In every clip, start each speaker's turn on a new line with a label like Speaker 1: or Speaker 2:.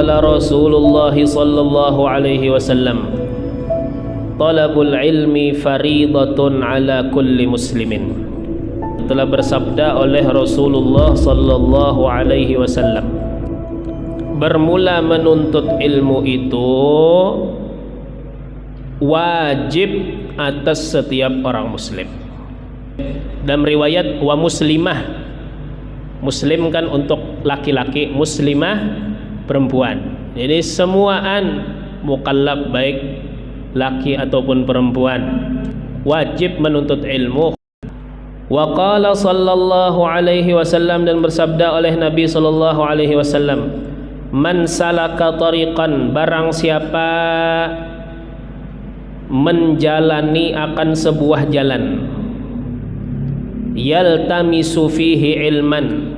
Speaker 1: qala Rasulullah sallallahu alaihi wasallam, talabul ilmi faridatun ala kulli muslimin. Telah bersabda oleh Rasulullah sallallahu alaihi wasallam, bermula menuntut ilmu itu wajib atas setiap orang muslim. Dalam riwayat wa muslimah, muslim kan untuk laki-laki, muslimah perempuan. Jadi semuaan mukallaf baik laki ataupun perempuan wajib menuntut ilmu. Wa qala sallallahu alaihi wasallam, dan bersabda oleh Nabi sallallahu alaihi wasallam, man salaka tariqan, barang siapa menjalani akan sebuah jalan, yaltamisu fihi ilman,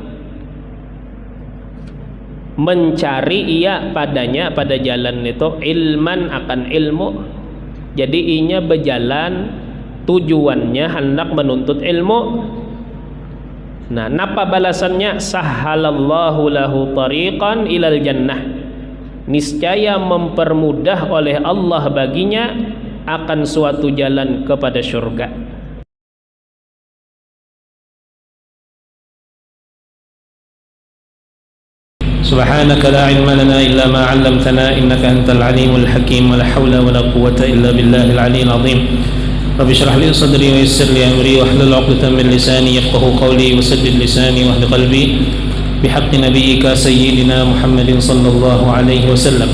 Speaker 1: mencari ia padanya, pada jalan itu, ilman akan ilmu. Jadi inya berjalan tujuannya hendak menuntut ilmu. Nah, napa balasannya? Sahhalallahu lahu tariqan ilal jannah, niscaya mempermudah oleh Allah baginya akan suatu jalan kepada surga. Subhanaka la ilma lana illa ma 'allamtana innaka antal alimul hakim, wa la haula wa la quwwata illa billahil aliyyil azim. Rabbi shrah li sadri wa yassir li amri wa hlul 'uqdatam min lisani yafqahu qawli wa saddid lisani wa hdi qalbi bihaqqi nabiyyika sayyidina Muhammadin sallallahu alaihi wasallam.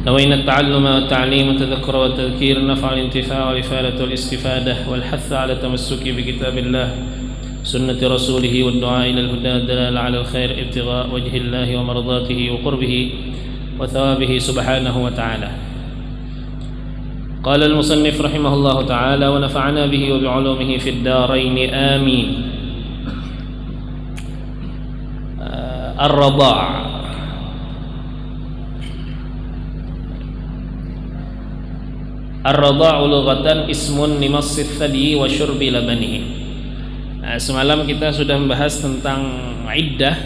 Speaker 1: نوينا التعلم والتعليم والتذكر والتذكير نفع الانتفاع والإفادة والاستفادة والحث على التمسك بكتاب الله سنة رسوله والدعاء إلى الهدى الدلالة على الخير ابتغاء وجه الله ومرضاته وقربه وثوابه سبحانه وتعالى. قال المصنف رحمه الله تعالى ونفعنا به وبعلومه في الدارين آمين. الرضاع. Ar-radha'u lughatan ismun limassi thadi wa syurbi labanihi. Semalam kita sudah membahas tentang iddah,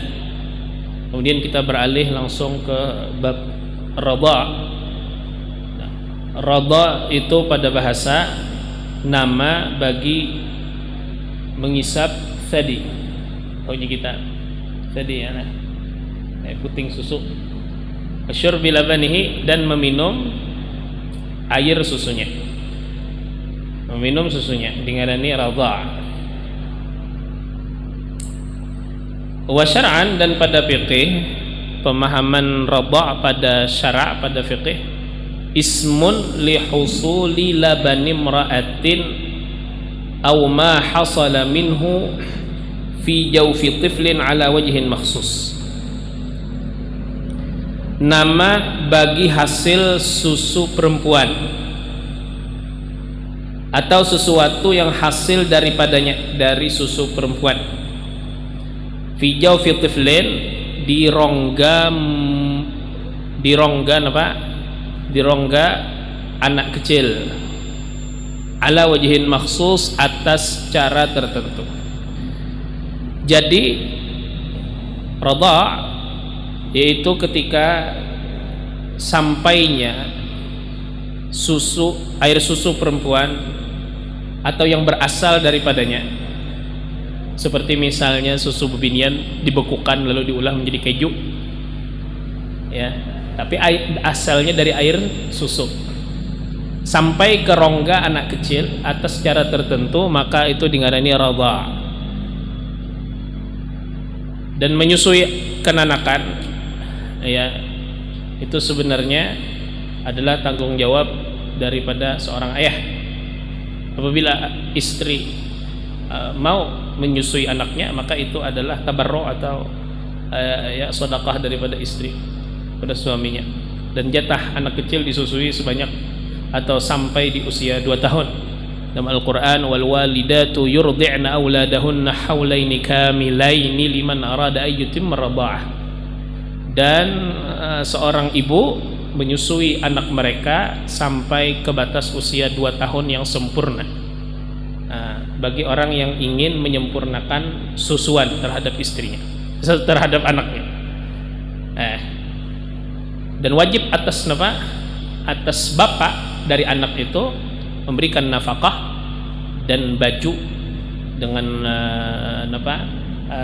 Speaker 1: kemudian kita beralih langsung ke bab radha'. Radha' itu pada bahasa nama bagi mengisap thadi. Oh ini kita thadi ya, puting susu. Syurbi labanihi, dan meminum air susunya, meminum susunya, dingarani radha'. Wa syar'an, dan pada fiqih, pemahaman radha' pada syara', pada fiqih, ismun li husuli labani imra'atin aw ma hasala minhu fi jawfi tiflin ala wajhin makhsus. Nama bagi hasil susu perempuan atau sesuatu yang hasil daripadanya dari susu perempuan. Fi jawfi tiflin, di rongga apa? Di rongga anak kecil. Ala wajhin makhsus, atas cara tertentu. Jadi radha' yaitu ketika sampainya susu, air susu perempuan atau yang berasal daripadanya, seperti misalnya susu bebinian dibekukan lalu diolah menjadi keju ya, tapi asalnya dari air susu, sampai ke rongga anak kecil atas cara tertentu, maka itu dingarani radha'. Dan menyusui kenanakan ya, itu sebenarnya adalah tanggung jawab daripada seorang ayah. Apabila istri mau menyusui anaknya, maka itu adalah tabarru atau ya sedekah daripada istri pada suaminya. Dan jatah anak kecil disusui sebanyak atau sampai di usia 2 tahun. Dalam Al-Quran, wal walidatu yurdi'na auladahunna haulaini kamilaini liman arada ayyutimma radha'ah. Dan seorang ibu menyusui anak mereka sampai ke batas usia 2 tahun yang sempurna. Bagi orang yang ingin menyempurnakan susuan terhadap istrinya, terhadap anaknya. Dan wajib atas atas bapak dari anak itu memberikan nafkah dan baju dengan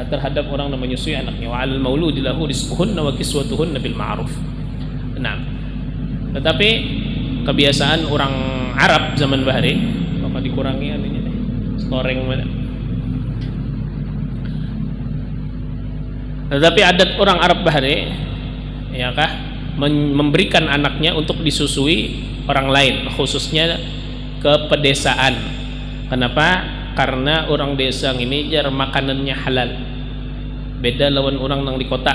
Speaker 1: terhadap orang yang menyusui anaknya. Wa 'alal mauludi lahu rizquhunna wa kiswatuhunna bil ma'ruf. Nah, tetapi kebiasaan orang Arab zaman bahari, apa dikurangi aninya deh, storeng mana. Tetapi adat orang Arab bahari, ya kah, memberikan anaknya untuk disusui orang lain, khususnya ke pedesaan. Kenapa? Karena orang desa ini jar makanannya halal, beda lawan orang yang di kota,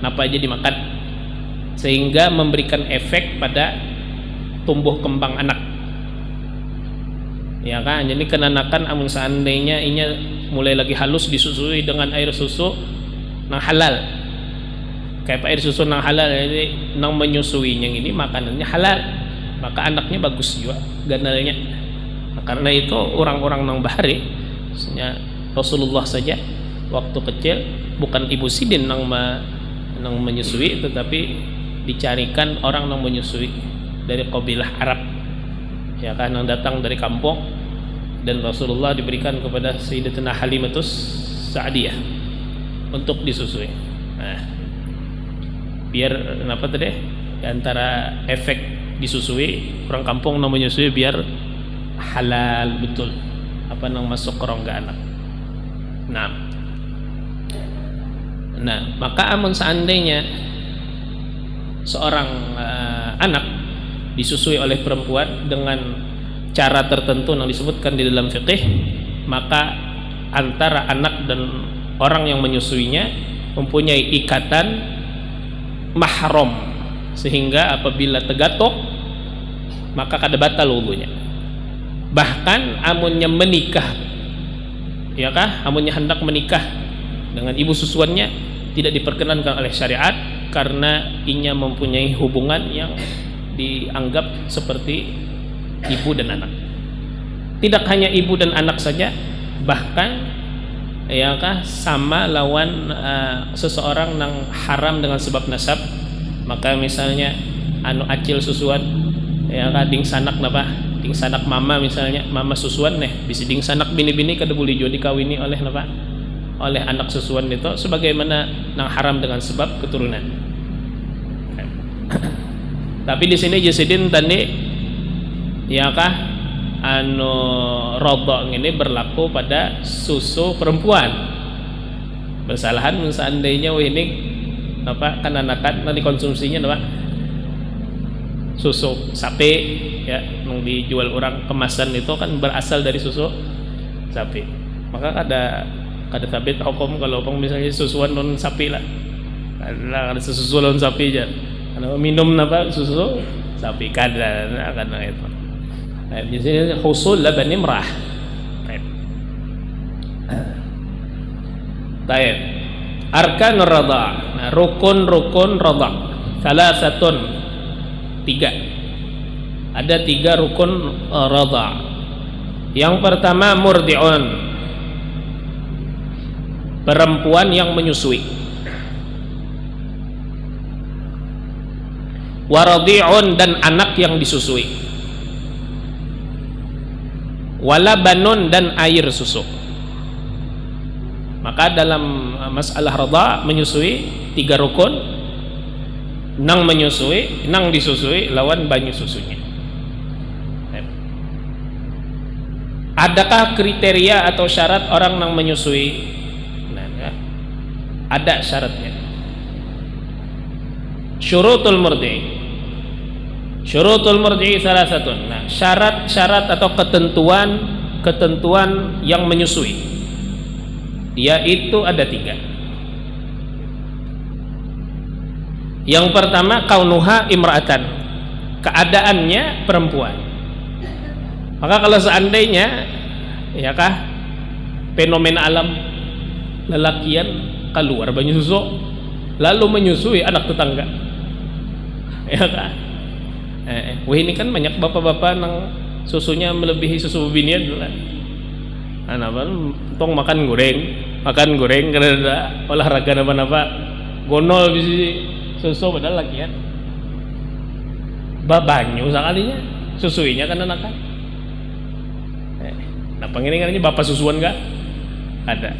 Speaker 1: apa aja dimakan, sehingga memberikan efek pada tumbuh kembang anak, ya kan. Jadi kenanakan amun seandainya inya mulai lagi halus disusui dengan air susu nang halal, kayak air susu nang halal, jadi nang menyusuinya ini makanannya halal, maka anaknya bagus juga ganalnya. Karena itu orang-orang nang bahari, misalnya Rasulullah saja waktu kecil bukan ibu sidin nang menyusui, tetapi dicarikan orang nang menyusui dari kabilah Arab, ya kan, yang datang dari kampung, dan Rasulullah diberikan kepada Sayyidatina Halimatus Sa'diyah untuk disusui. Nah, biar kenapa tadi antara efek disusui orang kampung nang menyusui biar halal betul apa nang masuk ke rongga anak. Nah, maka amun seandainya seorang anak disusui oleh perempuan dengan cara tertentu yang disebutkan di dalam fikih, maka antara anak dan orang yang menyusuinya mempunyai ikatan mahram, sehingga apabila tegatok maka kada batal wudunya. Bahkan amunnya menikah, ya kah, amunnya hendak menikah dengan ibu susuannya tidak diperkenankan oleh syariat, karena inya mempunyai hubungan yang dianggap seperti ibu dan anak. Tidak hanya ibu dan anak saja, bahkan ya kah sama lawan seseorang yang haram dengan sebab nasab. Maka misalnya anu acil susuan, ya kah ding sanak ding sanak mama, misalnya mama susuan bisa ding sanak bini-bini kada boleh juga dikawini oleh oleh anak susuan itu, sebagaimana nang haram dengan sebab keturunan. Tapi di sini jasidin tadi, ya kah, anu rodok ini berlaku pada susu perempuan. Bersalahan seandainya ini kananakan nanti konsumsinya susu sapi, ya, yang dijual orang kemasan itu kan berasal dari susu sapi. Maka kada sabit hukum kalau misalnya susuan non sapi lah, ada susu non sapi aja. Kalau minum susu sapi kada itu. Nah, di sini husul laban imrah. Baik. Arkan radha. Nah, rukun radha. Salasatun. 3. Ada 3 rukun radha. Yang pertama murdi'un. Perempuan yang menyusui. Waradi'un, dan anak yang disusui. Walabanun, dan air susu. Maka dalam masalah radha menyusui 3 rukun, nang menyusui, nang disusui lawan banyu susunya. Adakah kriteria atau syarat orang nang menyusui? Ada syaratnya. Syurutul murdi'i salasatun. Nah, syarat-syarat atau ketentuan yang menyusui, yaitu ada 3. Yang pertama kaunuha imra'atan, keadaannya perempuan. Maka kalau seandainya, ya kah, fenomena alam lelakian keluar banyu susu lalu menyusui anak tetangga, ya kah, wah ini kan banyak bapak-bapak nang susunya melebihi susu binian lah. Tong makan goreng karena ada olahraga apa gonol bisi susu padahal lakian babanyu sakalinya susuinya kan anak kan. Nah pengiringannya bapak susuan gak ada.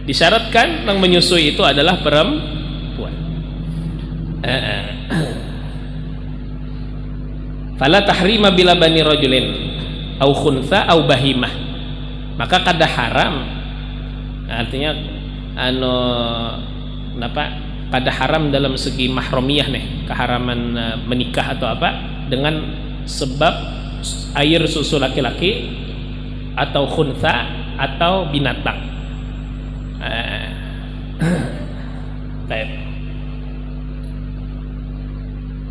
Speaker 1: Disyaratkan yang menyusui itu adalah perempuan. Fala tahrima bila bani rajulin au khuntha au bahimah, maka kada haram, artinya kada haram dalam segi mahramiyah nih, keharaman menikah atau apa dengan sebab air susu laki-laki atau khuntha atau binatang.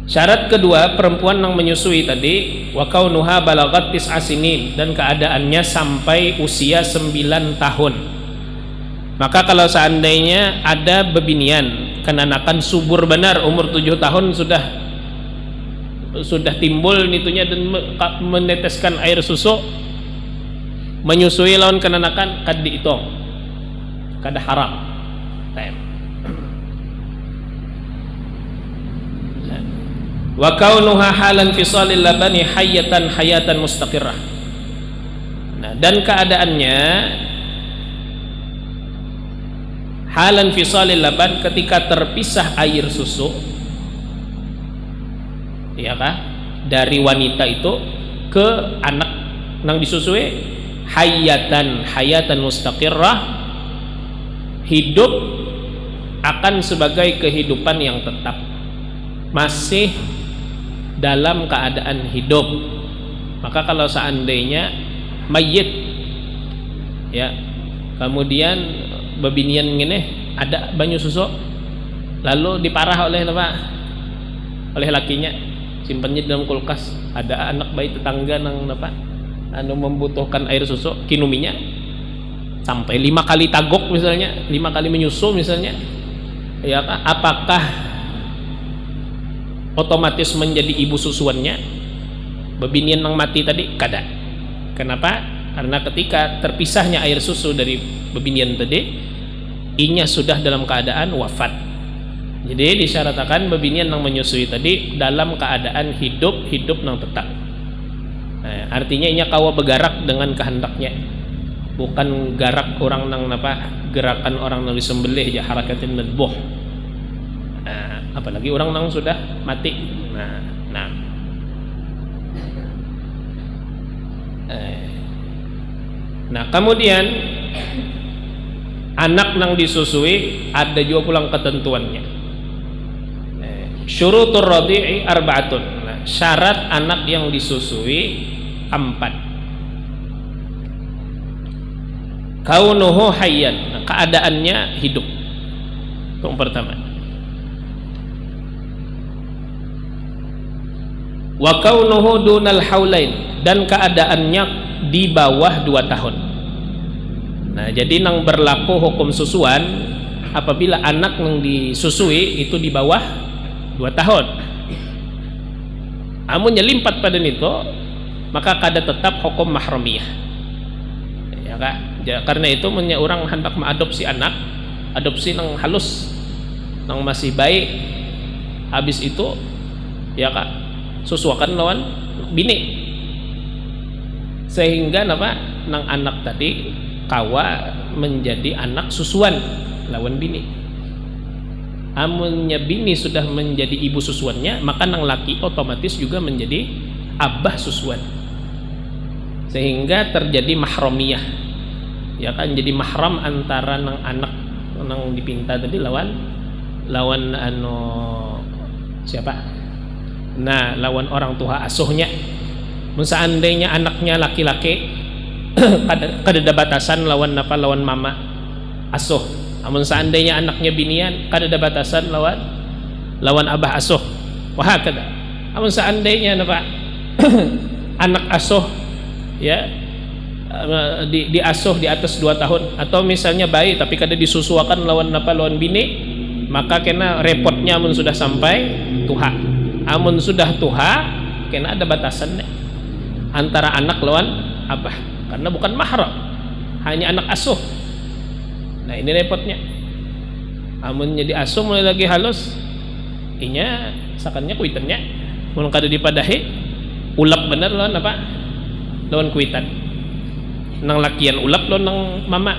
Speaker 1: Syarat kedua, perempuan yang menyusui tadi wa kaunuha balagat tis'a sinin, dan keadaannya sampai usia 9 tahun. Maka kalau seandainya ada bebinian kenanakan subur benar umur 7 tahun sudah timbul nitunya dan meneteskan air susu, menyusui lawan kenanakan kad dihitung kada haram. Wa kaunuha halan fisalil labani hayatan mustaqirrah. Nah, dan keadaannya halan fisalil laban, ketika terpisah air susu, ya kah, dari wanita itu ke anak nang disusui, hayatan mustaqirrah, hidup akan sebagai kehidupan yang tetap, masih dalam keadaan hidup. Maka kalau seandainya mayit ya, kemudian bebinian gini ada banyu susu lalu diparah oleh lakinya, simpannya dalam kulkas, ada anak bayi tetangga nang membutuhkan air susu, kinuminya sampai 5 kali tagok misalnya, 5 kali menyusu misalnya, ya apakah otomatis menjadi ibu susuannya bebinian yang mati tadi? Kada. Kenapa? Karena ketika terpisahnya air susu dari bebinian tadi, inya sudah dalam keadaan wafat. Jadi disyaratkan bebinian yang menyusui tadi dalam keadaan hidup yang tetap. Nah, artinya inya kawa bergerak dengan kehendaknya, bukan garak orang nang gerakan orang nang disembelih ya, harakatin madbuh. Apalagi orang nang sudah mati. Nah, kemudian anak nang disusui ada juga pulang ketentuannya. Syurutur radhi'i arba'atun. Nah, syarat anak yang disusui 4. Kaunuhu hayyan, nah, keadaannya hidup. Yang pertama. Wa kaunuhu dunal haulain, dan keadaannya di bawah 2 tahun. Nah, jadi nang berlaku hukum susuan apabila anak yang disusui itu di bawah 2 tahun. Amun nyelimpat pada itu, maka kada tetap hukum mahramiyah. Ya kak? Karena itu punya orang hendak mengadopsi anak, adopsi nang halus, nang masih baik. Habis itu, ya kak, susuakan lawan bini, sehingga nang anak tadi kawa menjadi anak susuan lawan bini. Amunnya bini sudah menjadi ibu susuannya, maka nang laki otomatis juga menjadi abah susuan, sehingga terjadi mahramiyah, ya kan, jadi mahram antara nang anak nang dipinta tadi lawan siapa? Nah, lawan orang tua asuhnya. Seandainya anaknya laki-laki kada ada batasan lawan mama asuh. Namun seandainya anaknya binian kada ada batasan lawan abah asuh. Wah kada. Namun seandainya anak asuh ya diasuh di atas 2 tahun, atau misalnya bayi tapi kada disusuakan lawan bini, maka kena repotnya amun sudah sampai tuha. Amun sudah tuha kena ada batasannya antara anak lawan abah, karena bukan mahram, hanya anak asuh. Nah, ini repotnya. amun jadi asuh mulai lagi halus inya sakannya kuitannya mun kada dipadahi ulap bener lawan apa lawan kuitan nang lakian ulap lawan nang mama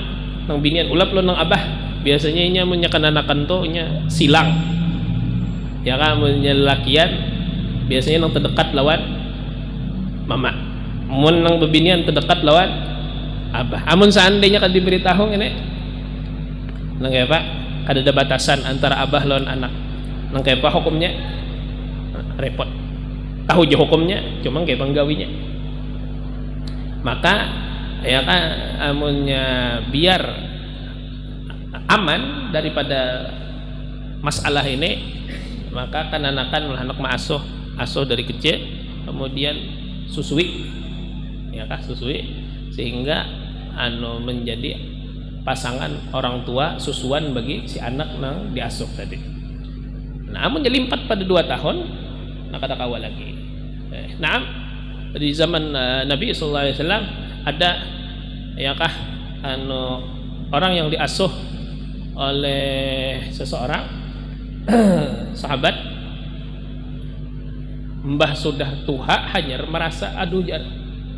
Speaker 1: nang binian ulap lawan nang abah biasanya inya mun kananakan to nya silang ya kan mun lakian biasanya nang terdekat lawan mama mun nang bebinian terdekat lawan abah amun seandainya kada diberitahu ini nang kaya pak kada ada batasan antara abah lawan anak nang kaya apa hukumnya repot tahu aja hukumnya cuma kayak penggawinya maka ya kan amunnya biar aman daripada masalah ini maka kananakan anak asuh dari kecil kemudian susui ya kan susui sehingga menjadi pasangan orang tua susuan bagi si anak nang diasuh tadi. Namun jadi 4 pada 2 tahun nak ada kawal lagi. Nah, di zaman Nabi SAW ada ya kah orang yang diasuh oleh seseorang sahabat mbah sudah tua hanyar merasa aduh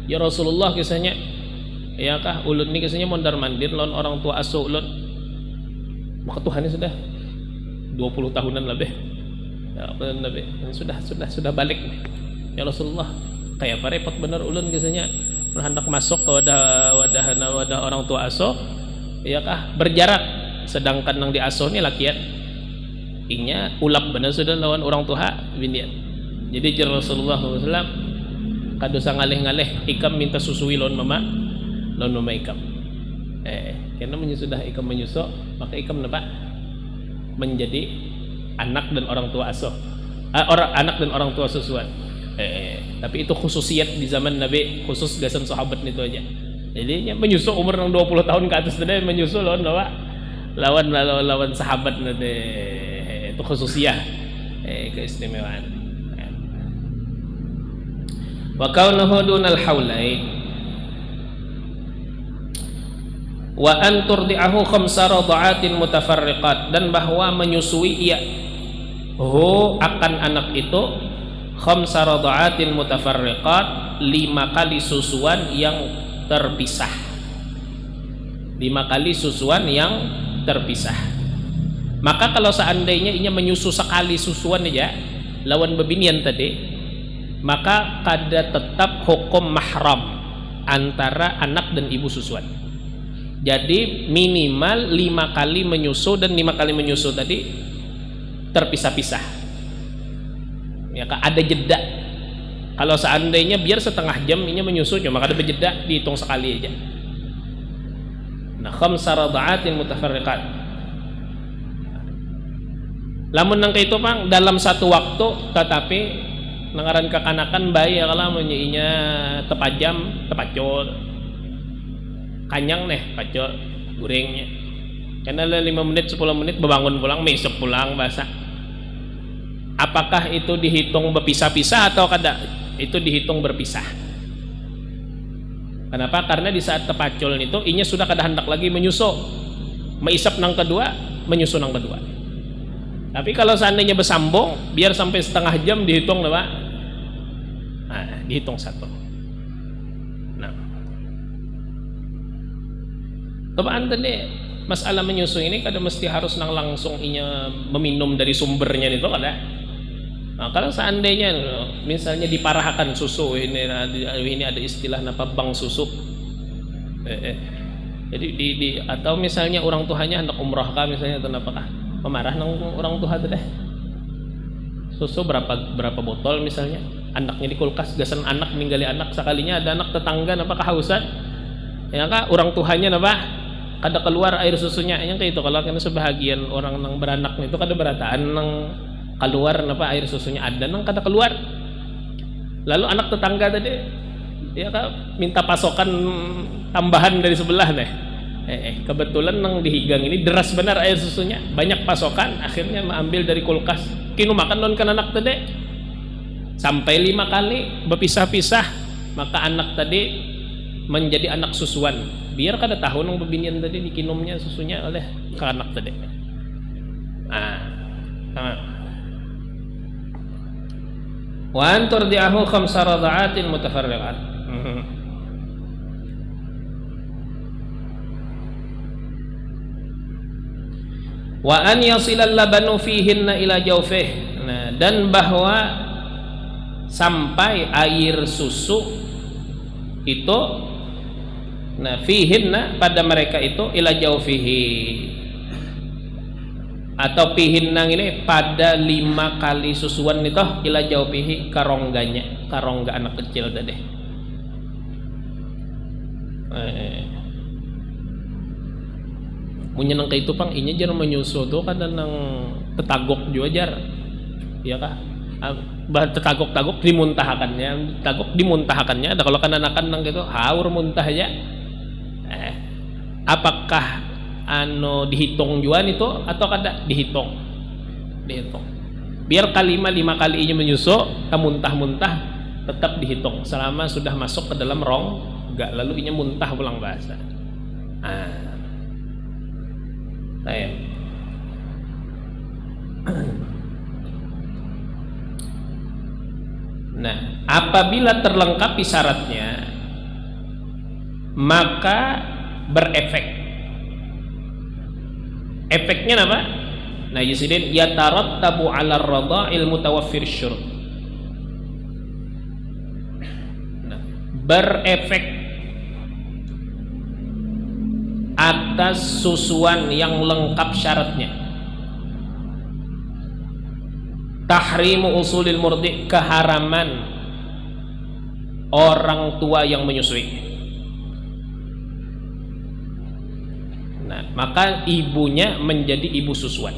Speaker 1: ya Rasulullah kisahnya ya kah ulun ini kisahnya mondar mandir lawan orang tua asuh ulun maka Tuhannya sudah 20 tahunan lebih ya Nabi sudah balik nih ya Rasulullah kayak apa repot bener ulun kisahnya hendak masuk ke wadah orang tua asuh ya kah berjarak sedangkan yang diasuh ini lakian inya ulap bener sudah lawan orang tua binian jadi Rasulullah SAW kadosa ngalih-ngalih ikam minta susui lawan mama ikam karena sudah ikam menyusu maka ikam nampak menjadi anak dan orang tua asuh anak dan orang tua susuan tapi itu khususiat di zaman Nabi khusus gasan sahabat itu aja jadi menyusu umur 20 tahun ke atas tadi menyusu lawan sahabat nanti itu khususiah keistimewaan wa kaunahu dunal haulain wa an turdi'ahu khamsa radha'atin mutafarriqat dan bahwa menyusui ia akan anak itu khamsa radha'atin mutafarriqat 5 kali susuan yang terpisah 5 kali susuan yang terpisah maka kalau seandainya inya menyusu sekali susuan aja lawan bebinian tadi maka kada tetap hukum mahram antara anak dan ibu susuan. Jadi minimal 5 kali menyusu dan 5 kali menyusu tadi terpisah-pisah. Ya ada jeda. Kalau seandainya biar setengah jam ini menyusu cuma ada berjeda dihitung sekali aja. Nah, khamsa radha'atin mutafarriqat. Lamun nang itu Bang dalam satu waktu tetapi nangaran kekanakan bayi ya kalau menyinya tepajam tepacol kanyang nih pacol gorengnya karena 5 menit 10 menit bangun pulang mesok pulang basah apakah itu dihitung berpisah-pisah atau kada itu dihitung berpisah kenapa karena di saat tepacol itu inya sudah kada hendak lagi menyusu meisap nang kedua menyusu nang kedua tapi kalau seandainya bersambung biar sampai setengah jam dihitung lah Pak dihitung satu. Nah, tebaan tadi masalah menyusu ini kada mesti harus nang langsung inya meminum dari sumbernya itu kada. Nah, kalau seandainya misalnya diparahkan susu ini ada istilah napa bang susu. Jadi atau misalnya orang tuanya hendak umrah kah misalnya atau apakah pemarah nang orang tua teh. Susu berapa botol misalnya anaknya di kulkas gasan anak ninggali anak sekalinya ada anak tetangga napa kehausan ya kak orang tuanya napa kada keluar air susunya yang kayak itu kalau kan sebahagian orang nang beranak itu kada berataan nang keluar napa air susunya ada nang kada keluar lalu anak tetangga tadi ya kak minta pasokan tambahan dari sebelah nih kebetulan nang dihigang ini deras benar air susunya banyak pasokan akhirnya mengambil dari kulkas kinu makan non kan anak tadi sampai 5 kali berpisah-pisah maka anak tadi menjadi anak susuan biar kada tahu nang bebinian tadi dikinumnya susunya oleh ke anak tadi Wa an turdi'ahu khamsa radha'atin mutafarriqat. Wa an yasilal labanu fihinna ila jawfih. Nah, dan bahwa sampai air susu itu, nah fihinna pada mereka itu ila jawfihi, atau fihinna ini pada 5 kali susuan itu ila jawfihi, karongganya, karongga anak kecil tadi. Punya nang itu pang inya jar menyusu tuh kan nang tetagok juga jar, ya kah? Bah tetagok dimuntahkannya, ada kalau kan anakan nang gitu haur muntah aja. Apakah dihitung juan itu atau kada dihitung? Biar 5 kali inya menyusu, muntah-muntah tetap dihitung selama sudah masuk ke dalam rongga, lalu inya muntah pulang bahasa. Nah, apabila terlengkapi syaratnya, maka berefek. Efeknya apa? Nah, yusidin yatarattabu 'ala ar-radha'il mutawaffir syurut. Nah, berefek atas susuan yang lengkap syaratnya. Tahrimu usulil murdi, keharaman orang tua yang menyusui. Nah, maka ibunya menjadi ibu susuan,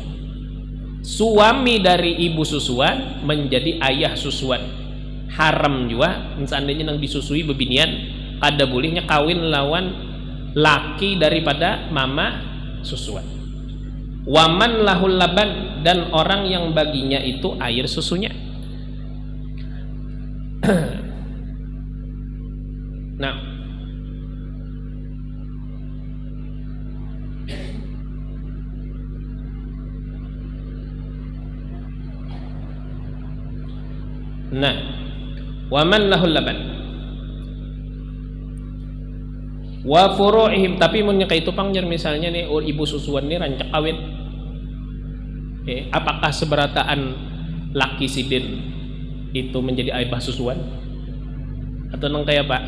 Speaker 1: suami dari ibu susuan menjadi ayah susuan. Haram juga seandainya nang disusui bebinian, kada bolehnya kawin lawan laki daripada mama susuan. Waman lahul laban, dan orang yang baginya itu air susunya. Nah, waman lahul laban wa furu'ihim, tapi mun itu pangjar misalnya nih ibu susuan nih rancak kawin, apakah seberataan laki sidin itu menjadi abah susuan atau nang kayak pak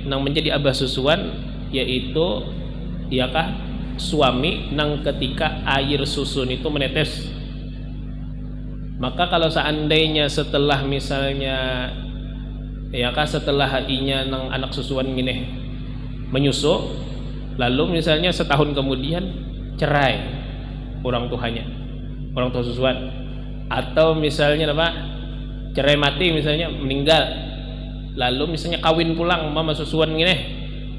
Speaker 1: nang menjadi abah susuan, yaitu iakah suami nang ketika air susun itu menetes. Maka kalau seandainya setelah misalnya setelah inya nang anak susuan gini menyusu, lalu misalnya setahun kemudian cerai orang tua susuan, atau misalnya apa cerai mati, misalnya meninggal, lalu misalnya kawin pulang mama susuan gini,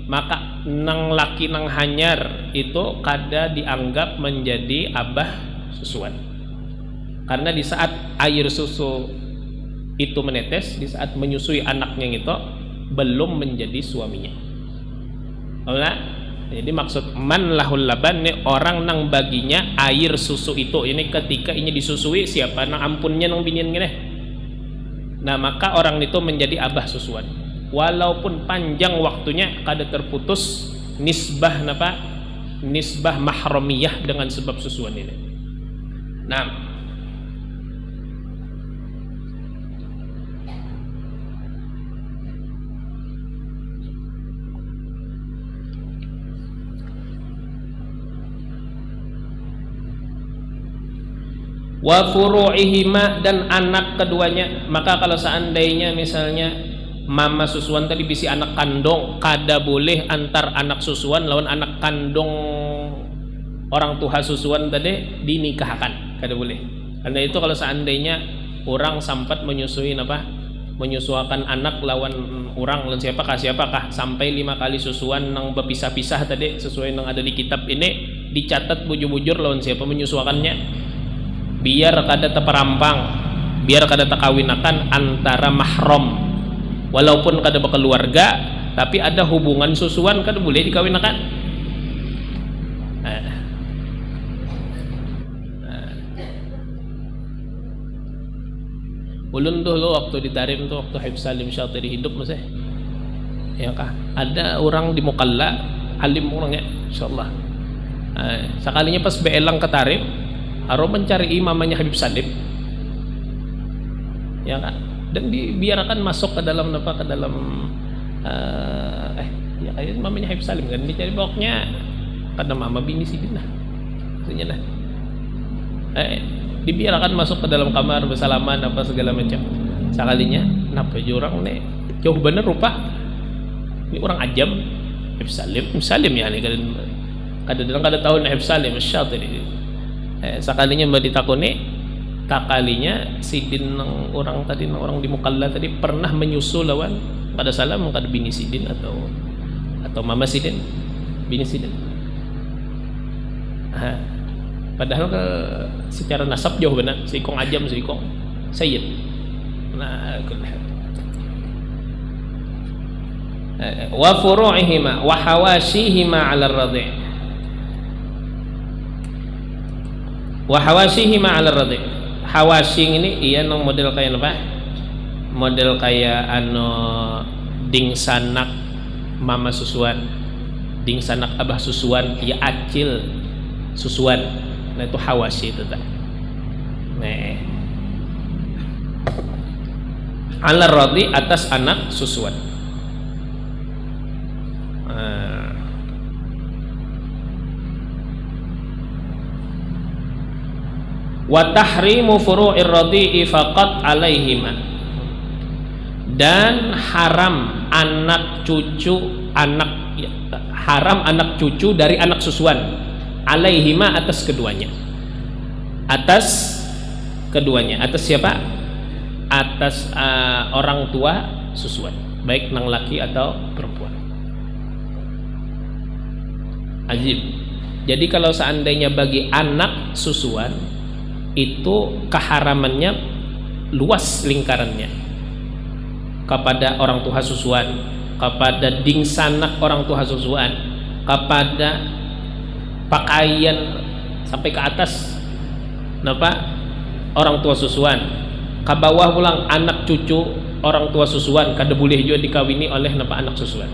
Speaker 1: maka nang laki nang hanyar itu kada dianggap menjadi abah susuan, karena di saat air susu itu menetes, di saat menyusui anaknya itu belum menjadi suaminya. Jadi maksud man lahul laban nih orang nang baginya air susu itu, ini ketika ini disusui siapa nang ampunnya nang binian gini. Nah, maka orang itu menjadi abah susuan, walaupun panjang waktunya kada terputus nisbah mahramiyah dengan sebab susuan ini. Nah, wa furu'ihima, dan anak keduanya. Maka kalau seandainya misalnya mama susuan tadi bisi anak kandung, kada boleh antar anak susuan lawan anak kandung orang tua susuan tadi dinikahkan, kada boleh. Karena itu kalau seandainya orang sempat menyusuakan anak lawan orang, lawan siapakah sampai 5 kali susuan nang berpisah-pisah tadi sesuai nang ada di kitab ini, dicatat bujur-bujur lawan siapa menyusuakannya, biar kada terperampang, biar kada terkawinakan antara mahram, walaupun kada berkeluarga tapi ada hubungan susuan, kada boleh dikawinakan. Ulun dulu waktu di Tarim tuh, waktu Habib Salim Syatiri hidup masih, ya kah? Ada orang di Mukalla, alim orangnya, insyaallah. Sekalinya pas beelang ke Tarim, harus mencari imamnya Habib Salim, ya kah? Dan dibiarkan masuk ke dalam apa? Ke dalam ya kayak imamnya Habib Salim kan, dicari bawahnya karena mama bini sidin lah, maksudnya lah. Dibiarkan masuk ke dalam kamar bersalaman apa segala macam. Sekalinya kenapa jurang nih jauh bener rupa ini orang ajam Habib Salim ya nih kada tahu Habib Salim Syatiri. Sekalinya mbak ditakuni tak kalinya sidin orang tadi orang di Mukalla tadi pernah menyusul lawan pada salam kada bini sidin atau mama sidin bini sidin. Padahal secara nasab jauh benar, si Ikong ajam, si Ikong Sayyid. Nah, wa furu'ihima wa hawashihima 'ala ar-radhi'. Wa hawashihima 'ala ar-radhi'. Hawashi ini iya nang model kayak apa? Model kayak ding sanak mama susuan, ding sanak abah susuan, ya acil susuan. Nah itu hawashi itu tak. Nah, ala radhi atas anak susuan. Wa tahrimu furu'ir radhi'i faqat alaihima. Dan haram anak cucu haram anak cucu dari anak susuan. Alaihima atas keduanya, atas siapa? Atas orang tua susuan, baik nang laki atau perempuan. Ajib. Jadi kalau seandainya bagi anak susuan itu keharamannya luas lingkarannya, kepada orang tua susuan, kepada ding sanak orang tua susuan, kepada pakaian sampai ke atas napa orang tua susuan, ke bawah pulang anak cucu orang tua susuan kada boleh juga dikawini oleh napa anak susuan.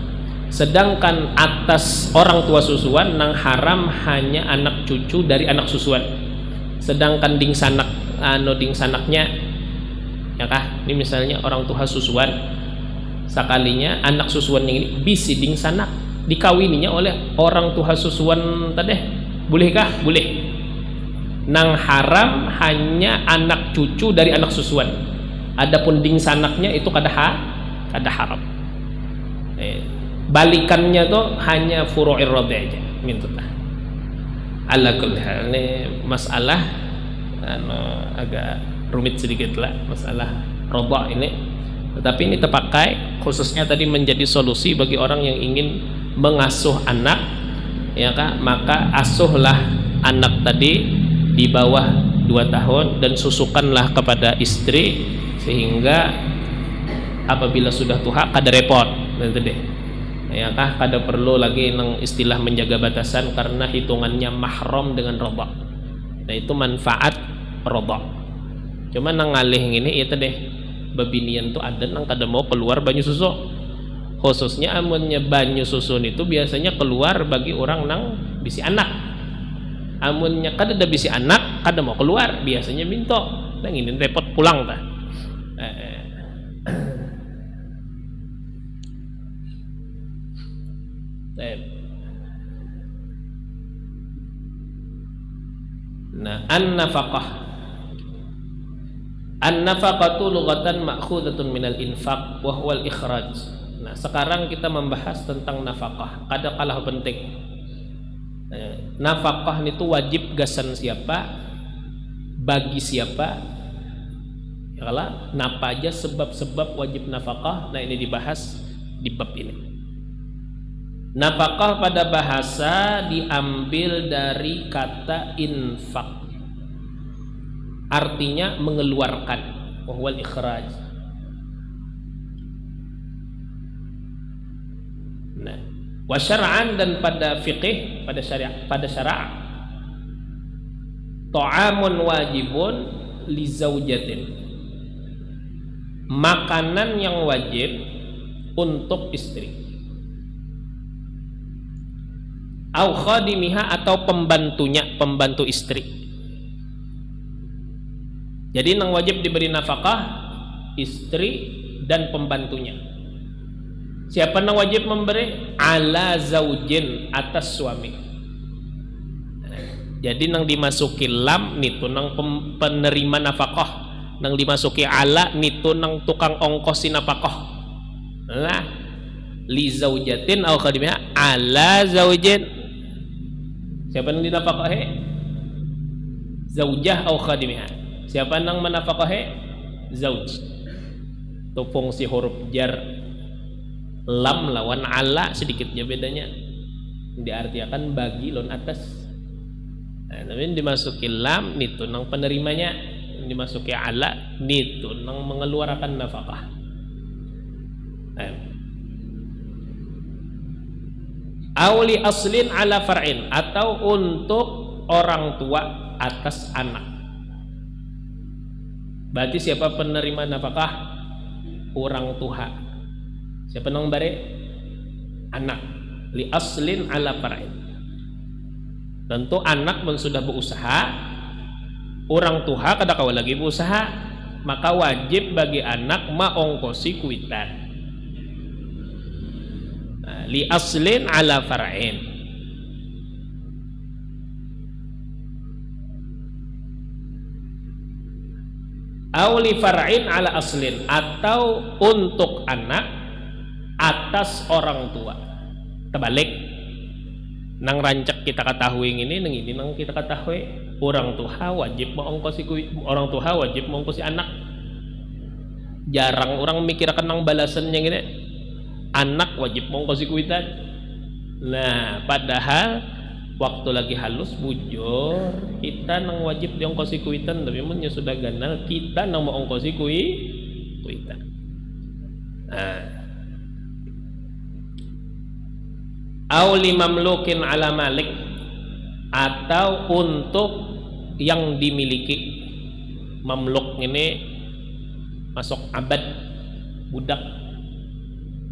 Speaker 1: Sedangkan atas orang tua susuan nang haram hanya anak cucu dari anak susuan. Sedangkan ding sanak ding sanaknya ya kah, ini misalnya orang tua susuan sekalinya anak susuan ini bisi ding sanak dikawininya oleh orang tua susuan tadi, bolehkah? Boleh. Nang haram hanya anak cucu dari anak susuan. Adapun ding sanaknya itu kada haram. Balikannya tuh hanya furu'ir radhi aja mintutlah. Ala kulli hal ini masalah agak rumit sedikit lah masalah radha ini. Tetapi ini terpakai khususnya tadi menjadi solusi bagi orang yang ingin mengasuh anak, ya kak, maka asuhlah anak tadi di bawah 2 tahun dan susukanlah kepada istri sehingga apabila sudah tua kada repot nanti deh, ya kak, kada perlu lagi nang istilah menjaga batasan karena hitungannya mahram dengan radha. Nah itu manfaat radha. Cuma nang ngalih ini itu deh babinian tuh ada nang kada mau keluar banyu susu. Khususnya amunnya banyu susun itu biasanya keluar bagi orang nang bisi anak. Amunnya kada ada bisi anak kada mau keluar biasanya minta nang ini repot pulang dah. Nah, an-nafaqatu lughatan ma'khudatun minal infaq wa huwal ikhraj. Nah, sekarang kita membahas tentang nafkah. Kada kalah penting. Nafkah itu wajib gasan siapa? Bagi siapa? Ya kalah, napa aja sebab-sebab wajib nafkah. Nah, ini dibahas di bab ini. Nafkah pada bahasa diambil dari kata infak. Artinya mengeluarkan, wa huwal ikhraj. Nah, wa syar'an dan pada fiqih, pada syariat, pada syara' ta'amun wajibun li zaujatin. makanan yang wajib untuk istri, au khadimiha atau pembantunya, pembantu istri. Jadi yang wajib diberi nafkah istri dan pembantunya. Siapa yang wajib memberi? Ala zaujin, atas suami. Jadi nang dimasuki lam nitu nang penerima nafkah, nang dimasuki ala nitu nang tukang ongkosi nafkah. Lah li zaujatin au khadimiha ala zaujin. Siapa yang dinafkahi? Zaujah au khadimiha. Siapa yang menafkahi? Zauj. Itu fungsi huruf jar lam lawan ala sedikitnya bedanya. Diartikan bagi lon atas. Nah, tapi dimasuki lam nitu nang penerimanya, dimasuki ala nitu nang mengeluarkan nafkah. Auli aslin ala far'in, atau untuk orang tua atas anak. Berarti siapa penerima nafkah? Orang tua. Siapa nang bare? Anak. Li aslin ala far'in. Tentu anak pun sudah berusaha, orang tua kada kawa lagi berusaha, maka wajib bagi anak maongkosi kuitan. Nah, li aslin ala far'in. Au li far'in ala aslin, atau untuk anak atas orang tua. Terbalik. Nang rancak kita ketahui ini nang kita ketahui orang tua wajib mengongkosi orang tua wajib mengongkosi anak. Jarang orang mikirkan nang balasannya gini, anak wajib mengongkosi kuitan. Nah padahal waktu lagi halus bujur kita nang wajib diongkosi kuitan, tapi mun sudah ganal kita nang mengongkosi kuitan. Nah au limamlukin ala malik, atau untuk yang dimiliki. Mamluk ini masuk abad, budak,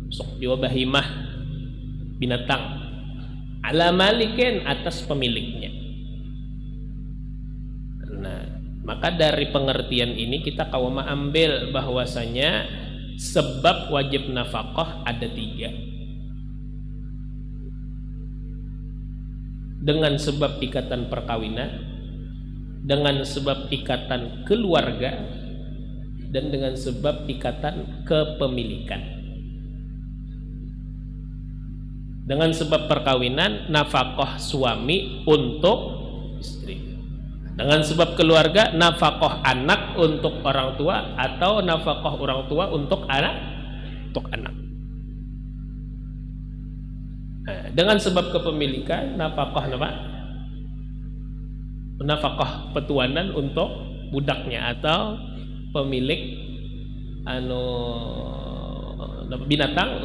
Speaker 1: masuk jiwa bahimah, binatang. Ala malikin, atas pemiliknya. Nah maka dari pengertian ini kita kawama ambil bahwasanya sebab wajib nafkah ada 3. Dengan sebab ikatan perkawinan, dengan sebab ikatan keluarga, dan dengan sebab ikatan kepemilikan. Dengan sebab perkawinan, nafkah suami untuk istri. Dengan sebab keluarga, nafkah anak untuk orang tua, atau nafkah orang tua untuk anak. Dengan sebab kepemilikan, nafkah petuanan untuk budaknya atau pemilik binatang